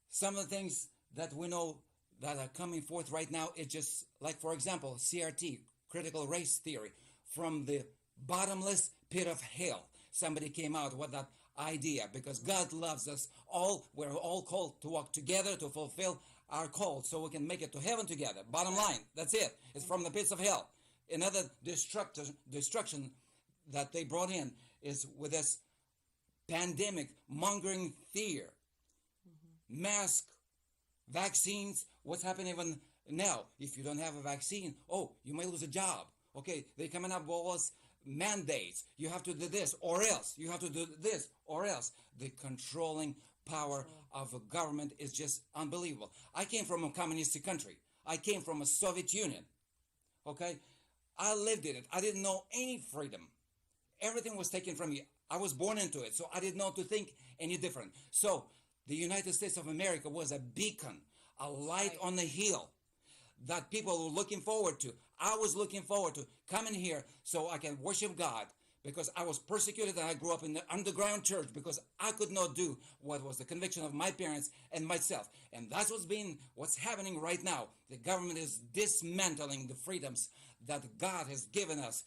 some of the things that we know that are coming forth right now, it's just like, for example, CRT, critical race theory, from the bottomless pit of hell. Somebody came out with that idea, because God loves us all. We're all called to walk together to fulfill our call, so we can make it to heaven together. Bottom line, that's it. It's from the pits of hell. Another destruction that they brought in is with this pandemic mongering fear. Mask, vaccines, what's happening even Now, if you don't have a vaccine, oh, you may lose a job. Okay, they're coming up with all those mandates. You have to do this or else. You have to do this or else. The controlling power of a government is just unbelievable. I came from a communist country. I came from a Soviet Union. Okay? I lived in it. I didn't know any freedom. Everything was taken from me. I was born into it, so I didn't know to think any different. So the United States of America was a beacon, a light on the hill that people were looking forward to. I was looking forward to coming here so I can worship God, because I was persecuted and I grew up in the underground church because I could not do what was the conviction of my parents and myself. And that's what's happening right now. The government is dismantling the freedoms that God has given us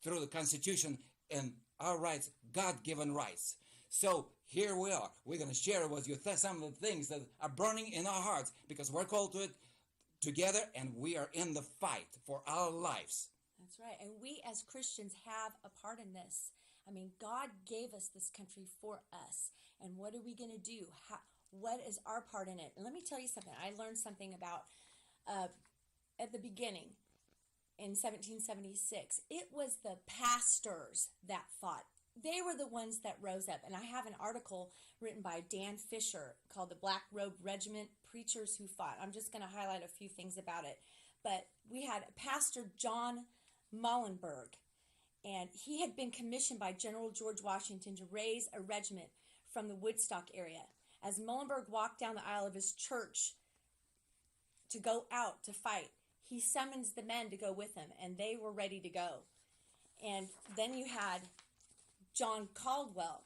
through the Constitution and our rights, God-given rights. So here we are. We're going to share with you some of the things that are burning in our hearts because we're called to it together and we are in the fight for our lives. That's right. And we as Christians have a part in this. I mean, God gave us this country for us. And what are we going to do? What is our part in it? And let me tell you something. I learned something about at the beginning in 1776. It was the pastors that fought. They were the ones that rose up. And I have an article written by Dan Fisher called The Black Robe Regiment, Preachers Who Fought. I'm just going to highlight a few things about it. But we had Pastor John Muhlenberg, and he had been commissioned by General George Washington to raise a regiment from the Woodstock area. As Muhlenberg walked down the aisle of his church to go out to fight, he summons the men to go with him, and they were ready to go. And then you had James Caldwell.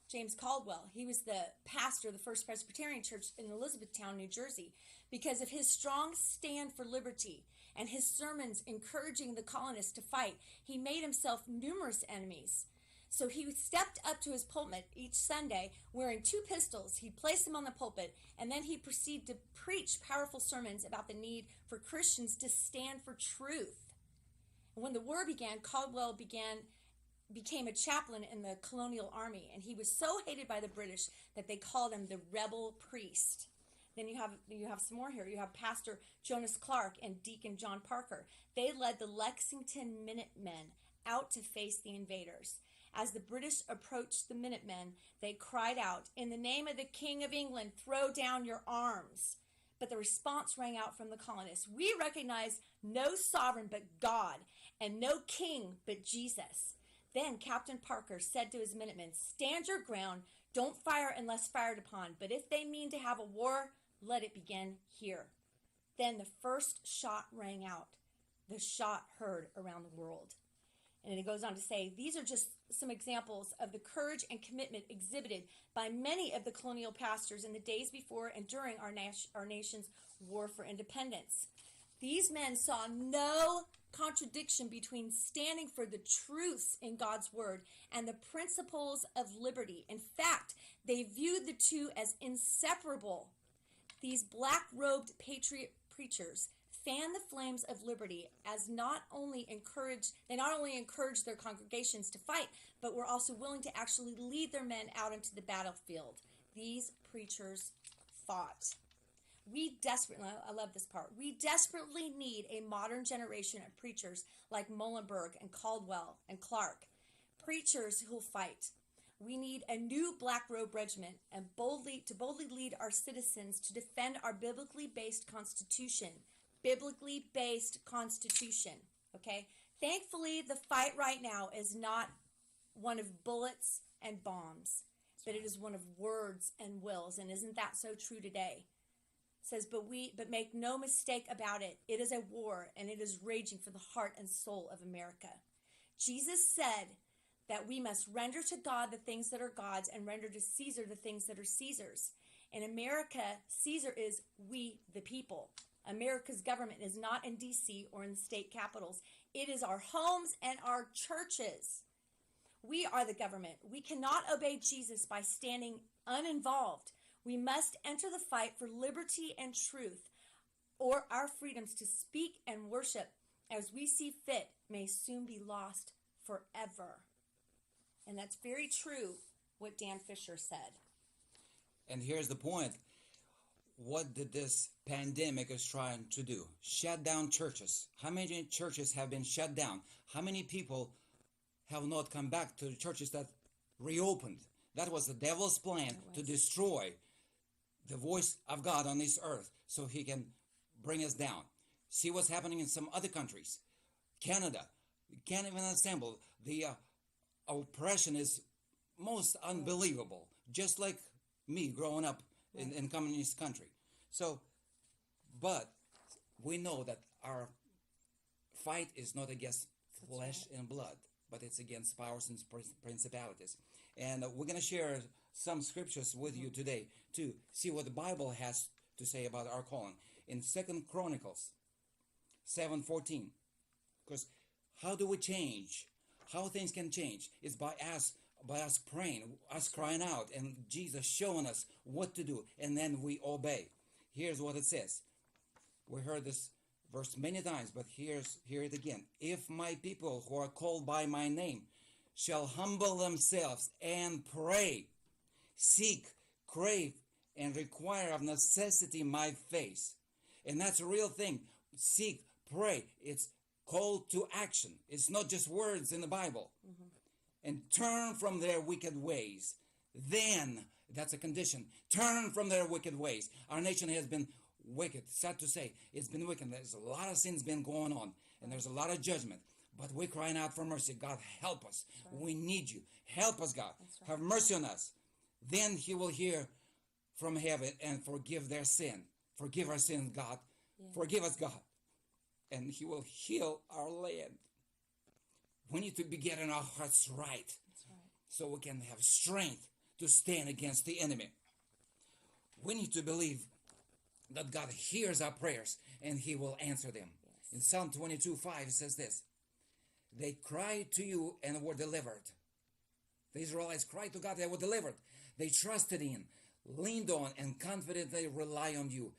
He was the pastor of the First Presbyterian Church in Elizabethtown, New Jersey. Because of his strong stand for liberty and his sermons encouraging the colonists to fight, he made himself numerous enemies. So he stepped up to his pulpit each Sunday wearing 2 pistols. He placed them on the pulpit, and then he proceeded to preach powerful sermons about the need for Christians to stand for truth. And when the war began, Caldwell became a chaplain in the colonial army, and he was so hated by the British that they called him the rebel priest. Then you have some more here. You have Pastor Jonas Clark and Deacon John Parker. They led the Lexington Minutemen out to face the invaders. As the British approached the Minutemen, they cried out, "In the name of the King of England, throw down your arms." But the response rang out from the colonists, "We recognize no sovereign but God, and no king but Jesus." Then Captain Parker said to his Minutemen, "Stand your ground, don't fire unless fired upon, but if they mean to have a war, let it begin here." Then the first shot rang out, the shot heard around the world. And it goes on to say, these are just some examples of the courage and commitment exhibited by many of the colonial pastors in the days before and during our nation's war for independence. These men saw no contradiction between standing for the truths in God's word and the principles of liberty. In fact, they viewed the two as inseparable. These black-robed patriot preachers fan the flames of liberty as not only encouraged their congregations to fight, but were also willing to actually lead their men out into the battlefield. These preachers fought. I love this part. We desperately need a modern generation of preachers like Muhlenberg and Caldwell and Clark. Preachers who'll fight. We need a new black robe regiment and boldly lead our citizens to defend our biblically based Constitution. Biblically based Constitution. Okay? Thankfully, the fight right now is not one of bullets and bombs, but it is one of words and wills. And isn't that so true today? It says, but make no mistake about it. It is a war, and it is raging for the heart and soul of America. Jesus said that we must render to God the things that are God's and render to Caesar the things that are Caesar's. In America, Caesar is we, the people. America's government is not in D.C. or in the state capitals. It is our homes and our churches. We are the government. We cannot obey Jesus by standing uninvolved. We must enter the fight for liberty and truth, or our freedoms to speak and worship as we see fit may soon be lost forever. And that's very true what Dan Fisher said. And here's the point. what did this pandemic is trying to do? Shut down churches. How many churches have been shut down? How many people have not come back to the churches that reopened? That was the devil's plan to destroy the voice of God on this earth so he can bring us down. See what's happening in some other countries. Canada, can't even assemble. The oppression is most unbelievable, just like me growing up in communist country. So, but we know that our fight is not against flesh and blood, but it's against powers and principalities. And we're going to share some scriptures with you today to see what the Bible has to say about our calling. In 2 Chronicles 7:14, because how do we change? How things can change? It's by us praying, us crying out, and Jesus showing us what to do, and then we obey. Here's what it says. We heard this verse many times, but hear it again. If my people who are called by my name shall humble themselves and pray, seek, crave, and require of necessity my face. And that's a real thing. Seek, pray. It's call to action. It's not just words in the Bible. And turn from their wicked ways. Then, that's a condition. Turn from their wicked ways. Our nation has been wicked. Sad to say, it's been wicked. There's a lot of sins been going on, and there's a lot of judgment. But we're crying out for mercy. God, help us. Right. We need you. Help us, God. Right. Have mercy on us. Then he will hear from heaven and forgive their sin. Forgive our sins, God. Yeah. Forgive us, God. And he will heal our land. We need to be getting our hearts right, so we can have strength to stand against the enemy. We need to believe that God hears our prayers and he will answer them. Yes. In Psalm 22:5 it says this, they cried to you and were delivered. The Israelites cried to God, they were delivered. They trusted in, leaned on, and confidently rely on you,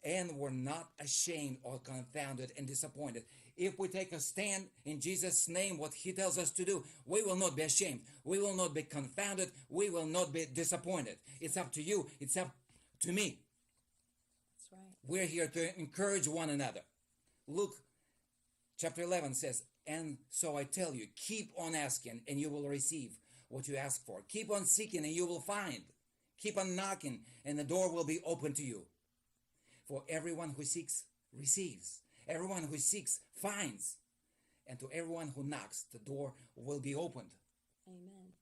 and were not ashamed or confounded and disappointed. If we take a stand in Jesus' name, what he tells us to do, we will not be ashamed. We will not be confounded. We will not be disappointed. It's up to you. It's up to me. That's right. We're here to encourage one another. Luke chapter 11 says, and so I tell you, keep on asking and you will receive what you ask for. Keep on seeking and you will find. Keep on knocking and the door will be open to you. For everyone who seeks, receives. Everyone who seeks, finds. And to everyone who knocks, the door will be opened. Amen.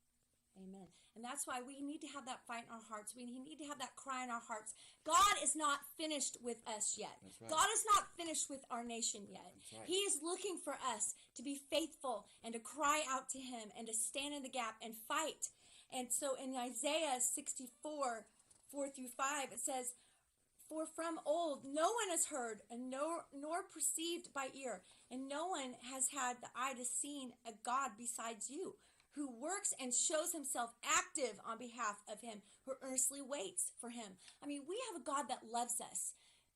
Amen. And that's why we need to have that fight in our hearts. We need to have that cry in our hearts. God is not finished with us yet. Right. God is not finished with our nation yet. Right. He is looking for us to be faithful and to cry out to him and to stand in the gap and fight. And so in Isaiah 64, 4-5, it says, for from old no one has heard, and nor perceived by ear, and no one has had the eye to see a God besides you, who works and shows himself active on behalf of him, who earnestly waits for him. I mean, we have a God that loves us.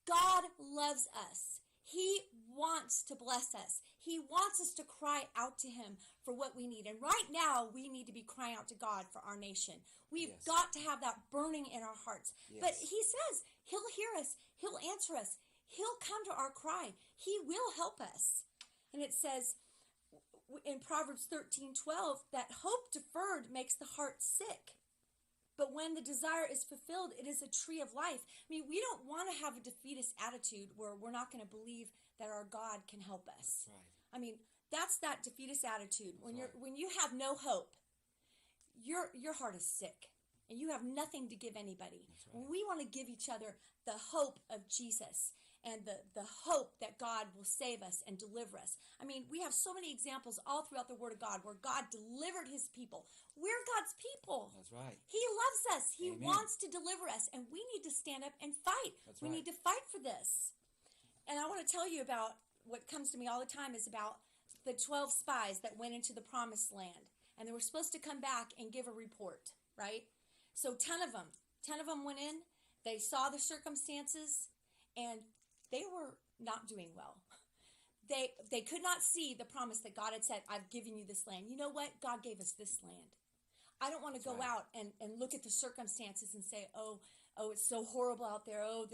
God loves us. He wants to bless us. He wants us to cry out to him for what we need. And right now, we need to be crying out to God for our nation. We've got to have that burning in our hearts. Yes. But he says he'll hear us. He'll answer us. He'll come to our cry. He will help us. And it says in Proverbs 13:12 that hope deferred makes the heart sick. But when the desire is fulfilled, it is a tree of life. I mean, we don't want to have a defeatist attitude where we're not going to believe that our God can help us. Right. I mean, that's that defeatist attitude. When you have no hope, your heart is sick and you have nothing to give anybody. Right. We want to give each other the hope of Jesus and the hope that God will save us and deliver us. I mean, we have so many examples all throughout the Word of God where God delivered his people. We're God's people. That's right. He loves us. He Amen. wants to deliver us, and we need to stand up and fight. That's we right. need to fight for this. And I want to tell you about what comes to me all the time is about the 12 spies that went into the promised land. And they were supposed to come back and give a report, right? So 10 of them went in. They saw the circumstances, and they were not doing well. They could not see the promise that God had said, I've given you this land. You know what? God gave us this land. I don't want to go out and look at the circumstances and say, oh, oh, it's so horrible out there. Oh,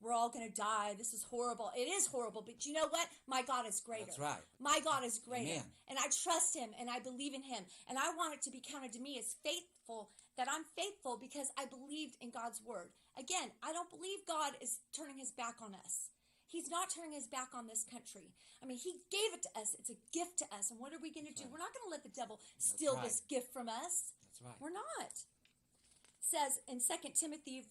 we're all going to die. This is horrible. It is horrible, but you know what? My God is greater. That's right. My God is greater. Amen. And I trust him and I believe in him. And I want it to be counted to me as faithful, that I'm faithful because I believed in God's word. Again, I don't believe God is turning his back on us. He's not turning his back on this country. I mean, he gave it to us. It's a gift to us. And what are we going to do? Right. We're not going to let the devil steal right. this gift from us. That's right. We're not. It says in 2 Timothy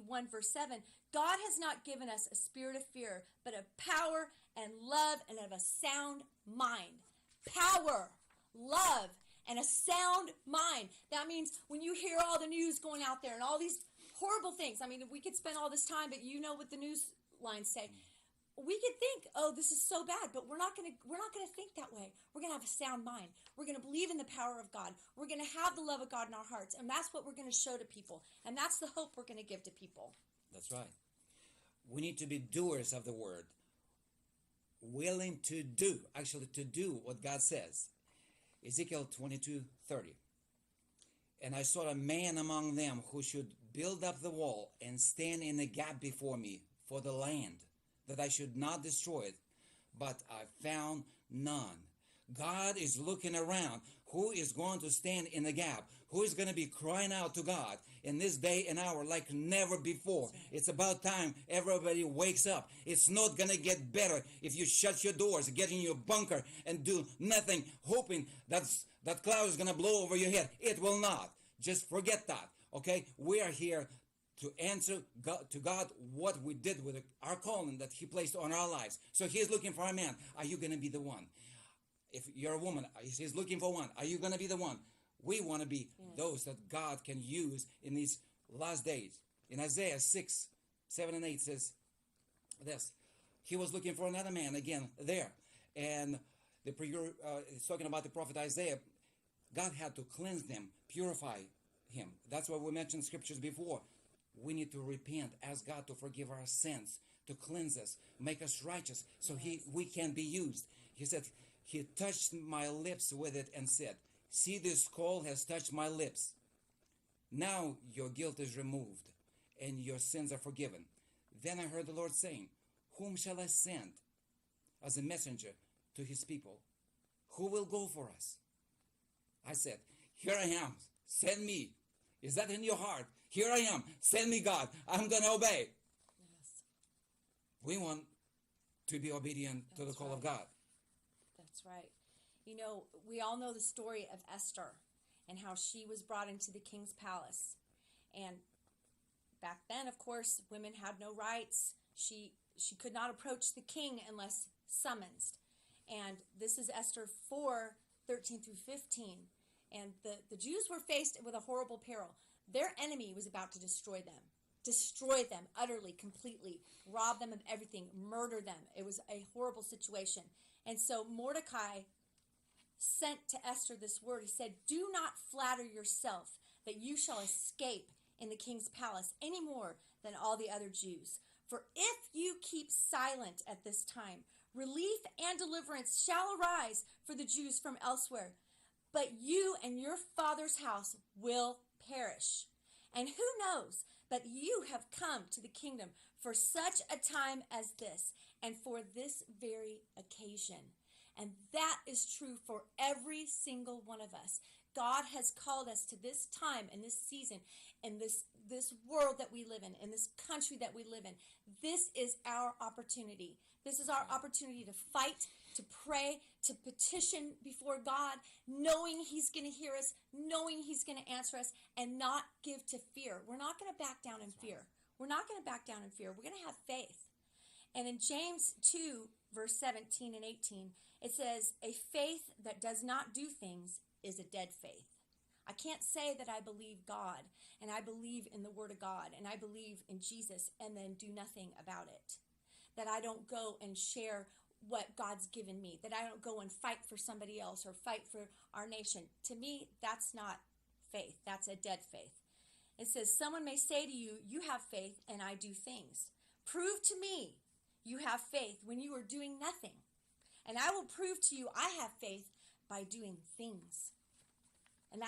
1 verse 7, God has not given us a spirit of fear, but of power and love and of a sound mind. Power, love, and a sound mind. That means when you hear all the news going out there and all these horrible things, I mean, we could spend all this time, but you know what the news lines say. We could think, oh, this is so bad, but we're not going to think that way. We're going to have a sound mind. We're going to believe in the power of God. We're going to have the love of God in our hearts, and that's what we're going to show to people, and that's the hope we're going to give to people. That's right. We need to be doers of the word, willing to do what God says. Ezekiel 22:30. And I saw a man among them who should build up the wall and stand in the gap before me for the land, that I should not destroy it, but I found none. God is looking around. Who is going to stand in the gap? Who is going to be crying out to God in this day and hour like never before? It's about time everybody wakes up. It's not going to get better if you shut your doors, get in your bunker and do nothing, hoping that cloud is going to blow over your head. It will not. Just forget that. Okay? We are here to answer to God what we did with our calling that he placed on our lives. So he's looking for a man. Are you going to be the one? If you're a woman, he's looking for one. Are you going to be the one? We want to be those that God can use in these last days. In Isaiah 6:7-8 says this. He was looking for another man again there. And it's talking about the prophet Isaiah. God had to cleanse them, purify him. That's why we mentioned scriptures before. We need to repent, ask God to forgive our sins, to cleanse us, make us righteous, so we can be used. He said, he touched my lips with it and said, see, this coal has touched my lips. Now your guilt is removed and your sins are forgiven. Then I heard the Lord saying, whom shall I send as a messenger to his people? Who will go for us? I said, here I am, send me. Is that in your heart? Here I am, send me, God. I'm going to obey. Yes. We want to be obedient to the call of God. That's right. You know, we all know the story of Esther and how she was brought into the king's palace. And back then, of course, women had no rights. She could not approach the king unless summoned. And this is Esther 4:13-15. And the Jews were faced with a horrible peril. Their enemy was about to destroy them utterly, completely, rob them of everything, murder them. It was a horrible situation. And so Mordecai sent to Esther this word. He said, do not flatter yourself that you shall escape in the king's palace any more than all the other Jews. For if you keep silent at this time, relief and deliverance shall arise for the Jews from elsewhere. But you and your father's house will perish. And who knows, but you have come to the kingdom for such a time as this, and for this very occasion. And that is true for every single one of us. God has called us to this time and this season and this world that we live in this country that we live in. This is our opportunity. This is our opportunity to fight, to pray, to petition before God, knowing he's going to hear us, knowing he's going to answer us, and not give to fear. We're not going to back down in fear. We're not going to back down in fear. We're going to have faith. And in James 2, verse 17 and 18, it says, a faith that does not do things is a dead faith. I can't say that I believe God and I believe in the Word of God and I believe in Jesus and then do nothing about it. That I don't go and share what God's given me. That I don't go and fight for somebody else or fight for our nation. To me, that's not faith. That's a dead faith. It says, someone may say to you, you have faith and I do things. Prove to me you have faith when you are doing nothing. And I will prove to you I have faith by doing things. And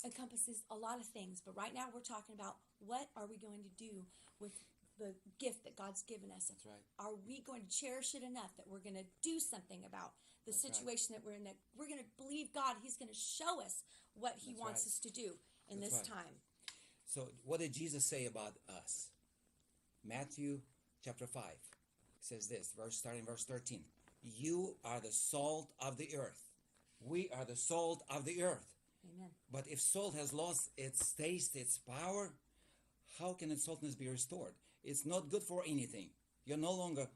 encompasses a lot of things, but right now we're talking about what are we going to do with the gift that God's given us. That's right. Are we going to cherish it enough that we're going to do something about the situation that we're in, that we're going to believe God, He's going to show us what He wants us to do in this time. So what did Jesus say about us? Matthew chapter 5 says this, starting verse 13. You are the salt of the earth. We are the salt of the earth. Amen. But if salt has lost its taste, its power, how can its saltness be restored? It's not good for anything. You're no longer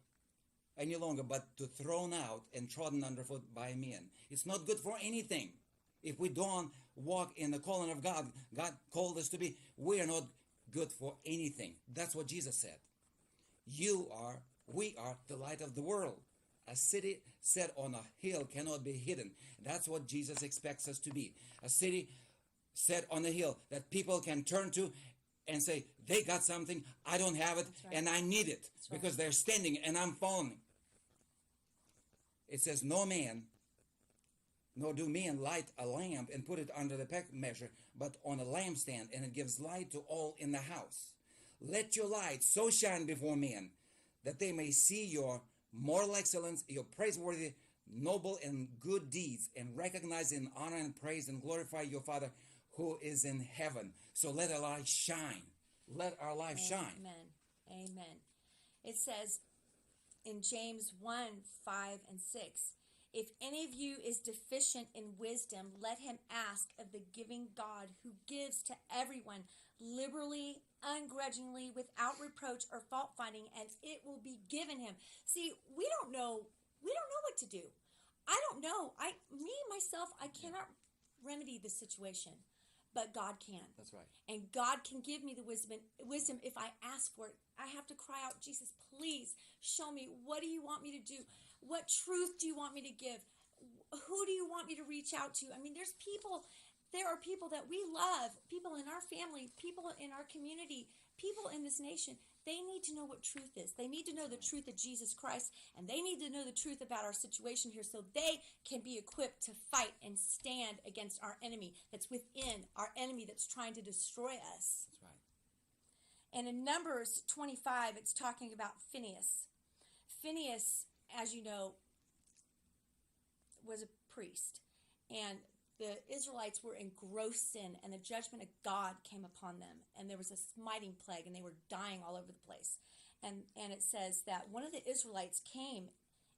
any longer but to thrown out and trodden underfoot by men. It's not good for anything. If we don't walk in the calling of God, God called us to be, we are not good for anything. That's what Jesus said. We are the light of the world. A city set on a hill cannot be hidden. That's what Jesus expects us to be. A city set on a hill that people can turn to and say, they got something, I don't have it, and I need it, because they're standing and I'm following. It says, no man, nor do men light a lamp and put it under the peck measure, but on a lampstand, and it gives light to all in the house. Let your light so shine before men, that they may see your moral excellence, your praiseworthy, noble, and good deeds, and recognize in honor and praise and glorify your Father who is in heaven. So let our light shine. Let our life shine. Amen. Amen. It says in James 1, 5, and 6, if any of you is deficient in wisdom, let him ask of the giving God, who gives to everyone liberally, ungrudgingly, without reproach or fault finding, and it will be given him. See, we don't know what to do. I don't know. Myself, I cannot remedy the situation, but God can. That's right. And God can give me the wisdom if I ask for it. I have to cry out, Jesus, please show me, what do you want me to do? What truth do you want me to give? Who do you want me to reach out to? I mean, there are people that we love, people in our family, people in our community, people in this nation. They need to know what truth is. They need to know the truth of Jesus Christ, and they need to know the truth about our situation here, so they can be equipped to fight and stand against our enemy that's within, our enemy that's trying to destroy us. That's right. And in Numbers 25, it's talking about Phinehas. Phinehas, as you know, was a priest, and the Israelites were in gross sin, and the judgment of God came upon them, and there was a smiting plague, and they were dying all over the place. And it says that one of the Israelites came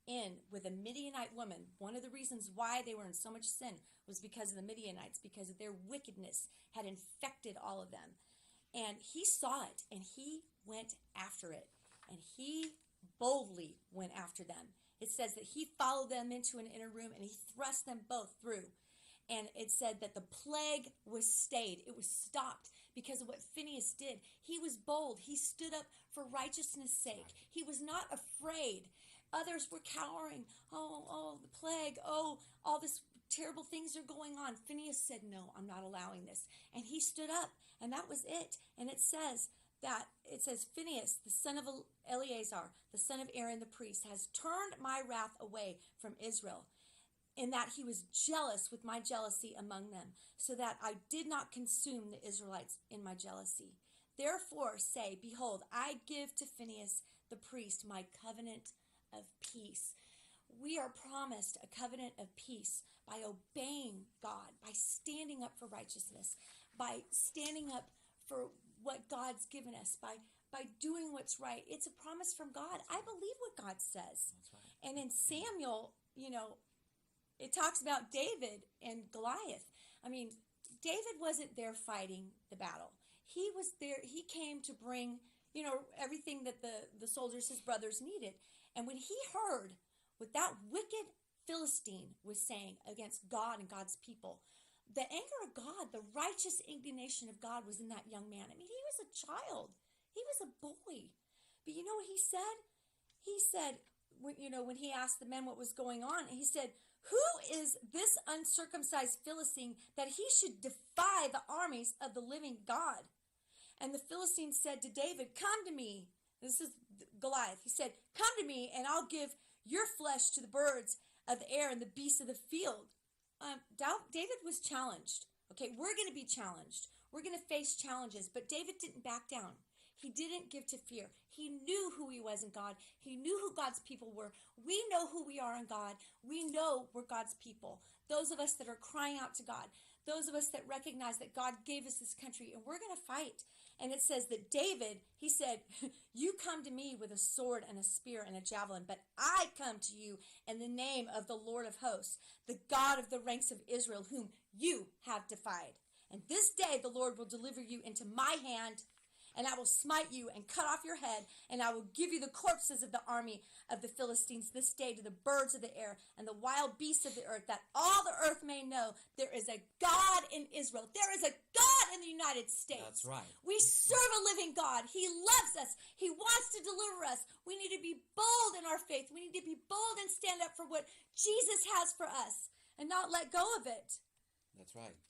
in with a Midianite woman. One of the reasons why they were in so much sin was because of the Midianites, because of their wickedness had infected all of them. And he saw it, and he went after it, and he boldly went after them. It says that he followed them into an inner room, and he thrust them both through. And it said that the plague was stayed. It was stopped because of what Phinehas did. He was bold. He stood up for righteousness' sake. He was not afraid. Others were cowering. Oh, the plague. Oh, all this terrible things are going on. Phinehas said, no, I'm not allowing this. And he stood up, and that was it. And it says Phinehas, the son of Eleazar, the son of Aaron the priest, has turned my wrath away from Israel, in that he was jealous with my jealousy among them, so that I did not consume the Israelites in my jealousy. Therefore say, behold, I give to Phinehas the priest my covenant of peace. We are promised a covenant of peace by obeying God, by standing up for righteousness, by standing up for what God's given us, by doing what's right. It's a promise from God. I believe what God says. That's right. And in Samuel, it talks about David and Goliath. I mean, David wasn't there fighting the battle. He was there. He came to bring, everything that the soldiers, his brothers, needed. And when he heard what that wicked Philistine was saying against God and God's people, the anger of God, the righteous indignation of God was in that young man. I mean, he was a child. He was a boy. But you know what he said? He said, when he asked the men what was going on, he said, who is this uncircumcised Philistine that he should defy the armies of the living God? And the Philistine said to David, come to me. This is Goliath. He said, come to me, and I'll give your flesh to the birds of the air and the beasts of the field. David was challenged, Okay, we're going to be challenged. We're going to face challenges, but David didn't back down. He didn't give to fear. He knew who he was in God. He knew who God's people were. We know who we are in God. We know we're God's people. Those of us that are crying out to God, those of us that recognize that God gave us this country, and we're going to fight. And it says that David, he said, you come to me with a sword and a spear and a javelin, but I come to you in the name of the Lord of hosts, the God of the ranks of Israel, whom you have defied. And this day the Lord will deliver you into my hand, and I will smite you and cut off your head, and I will give you the corpses of the army of the Philistines this day to the birds of the air and the wild beasts of the earth, that all the earth may know there is a God in Israel. There is a God in the United States. That's right. We serve a living God. He loves us. He wants to deliver us. We need to be bold in our faith. We need to be bold and stand up for what Jesus has for us and not let go of it. That's right.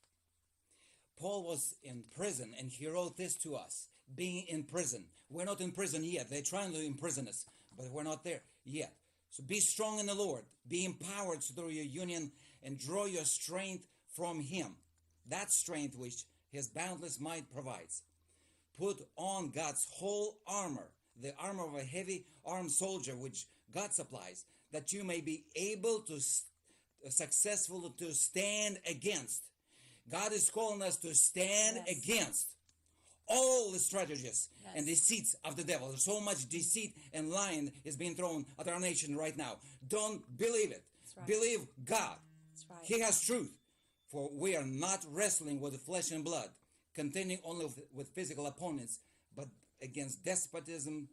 Paul was in prison, and he wrote this to us. Being in prison. We're not in prison yet. They're trying to imprison us, but we're not there yet. So be strong in the Lord. Be empowered through your union and draw your strength from Him. That strength which His boundless might provides. Put on God's whole armor, the armor of a heavy armed soldier which God supplies, that you may be able to successfully to stand against. God is calling us to stand against all the strategies and deceits of the devil. So much deceit and lying is being thrown at our nation right now. Don't believe it. Right. Believe God. Right. He has truth. For we are not wrestling with flesh and blood, contending only with physical opponents, but against despotism,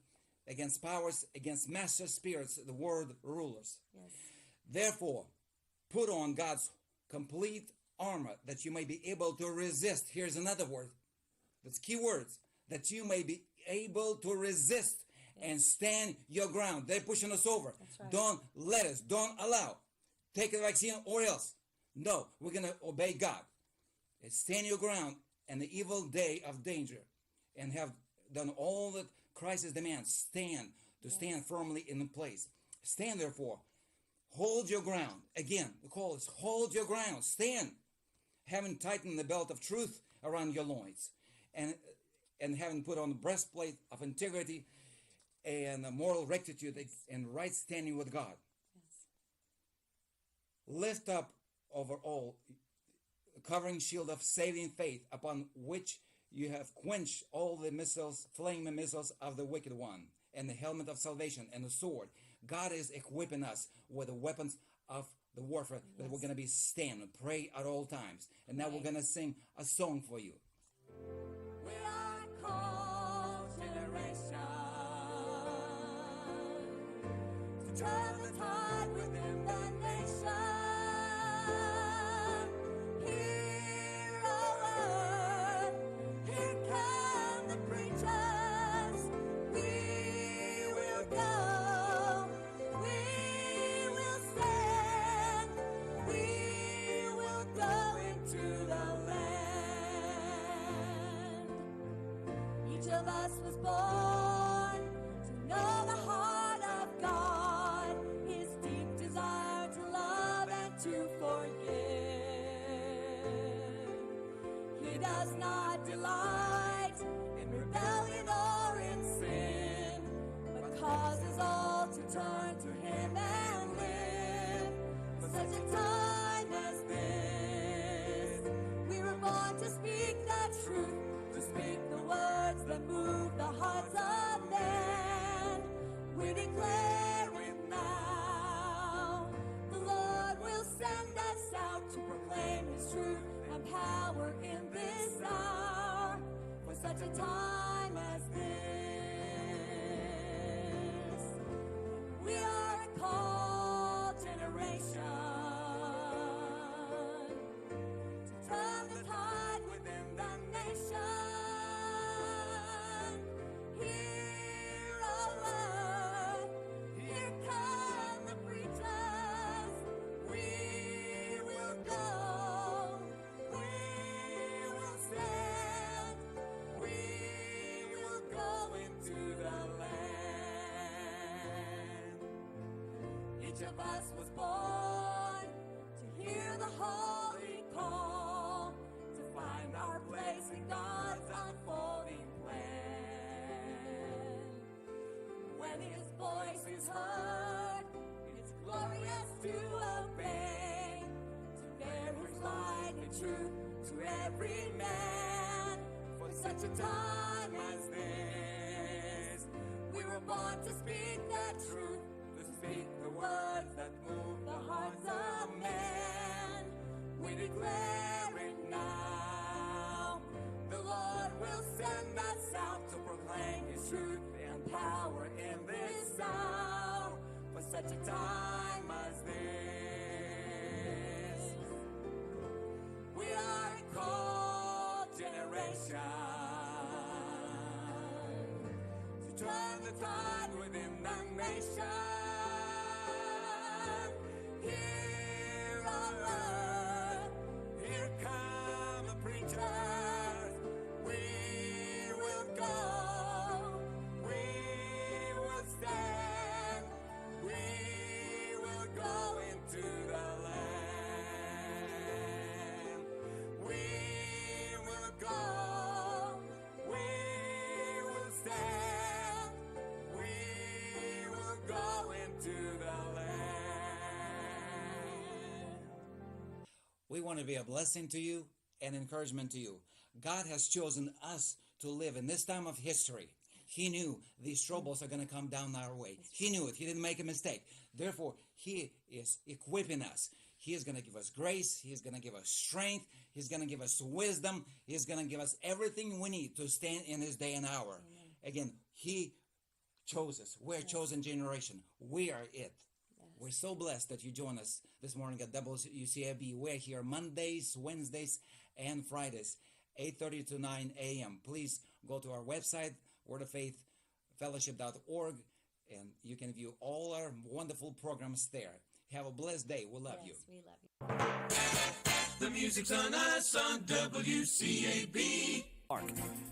against powers, against master spirits, the world rulers. Yes. Therefore, put on God's complete armor that you may be able to resist. Here's another word. That's key words. That you may be able to resist and stand your ground. They're pushing us over. Right. Don't let us. Don't allow. Take the vaccine or else. No, we're going to obey God. Stand your ground in the evil day of danger and have done all that Christ demands. Stand. To stand firmly in place. Stand therefore. Hold your ground. Again, the call is hold your ground. Stand. Having tightened the belt of truth around your loins. And having put on the breastplate of integrity and moral rectitude and right standing with God. Yes. Lift up over all the covering shield of saving faith, upon which you have quenched all the missiles, flaming missiles of the wicked one, and the helmet of salvation and the sword. God is equipping us with the weapons of the warfare that we're going to be stand and pray at all times. And now we're going to sing a song for you. We are called generation to turn the tide within the nation. Hear our word, here come the preachers. We will go, we will stand, we will go into the land. Each of us was born to know the heart of God, His deep desire to love and to forgive. He does not delight in rebellion or in sin, but causes all to turn to Him and live. For such a time as this, we were born to speak the truth, to speak the words that move the hearts of men. We declare it now. The Lord will send us out to proclaim His truth and power in this hour. For such a time as this, we are a called generation to turn the tide within the nation. Hear our word, here come the preachers. We will go, we will stand, we will go into the land. Each of us was born to hear the holy call, to is heard. It's glorious to obey, to bear his light and truth to every man. For such a time as this, we were born to speak the truth, to speak the words that move the hearts of men. We declare it now. The Lord will send us out to proclaim his truth and power in this hour. For such a time as this, we are a called generation to turn the tide within the nation. Here on earth, here come the preachers. We will go, we will stand, we will go into the land. We will go, we will stand, we will go into the land. We want to be a blessing to you and encouragement to you. God has chosen us to live in this time of history. He knew these troubles are going to come down our way. He knew it. He didn't make a mistake. Therefore, he is equipping us. He is going to give us grace. He is going to give us strength. He's going to give us wisdom. He's going to give us everything we need to stand in this day and hour. Again, he chose us. We're a chosen generation. We are it. We're so blessed that you join us this morning at WCAB. We're here Mondays, Wednesdays, and Fridays, 8:30 to 9 a.m. Please go to our website, wordoffaithfellowship.org, and you can view all our wonderful programs there. Have a blessed day. We love you. We love you. The music's on us on WCAB.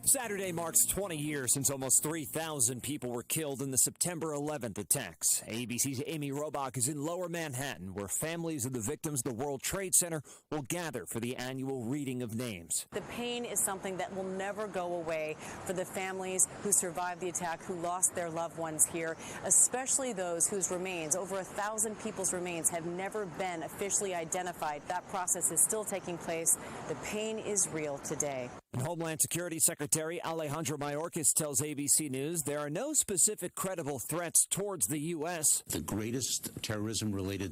Saturday marks 20 years since almost 3,000 people were killed in the September 11th attacks. ABC's Amy Robach is in Lower Manhattan, where families of the victims of the World Trade Center will gather for the annual reading of names. The pain is something that will never go away for the families who survived the attack, who lost their loved ones here, especially those whose remains, over 1,000 people's remains, have never been officially identified. That process is still taking place. The pain is real today. And Homeland Security Secretary Alejandro Mayorkas tells ABC News there are no specific credible threats towards the U.S. The greatest terrorism-related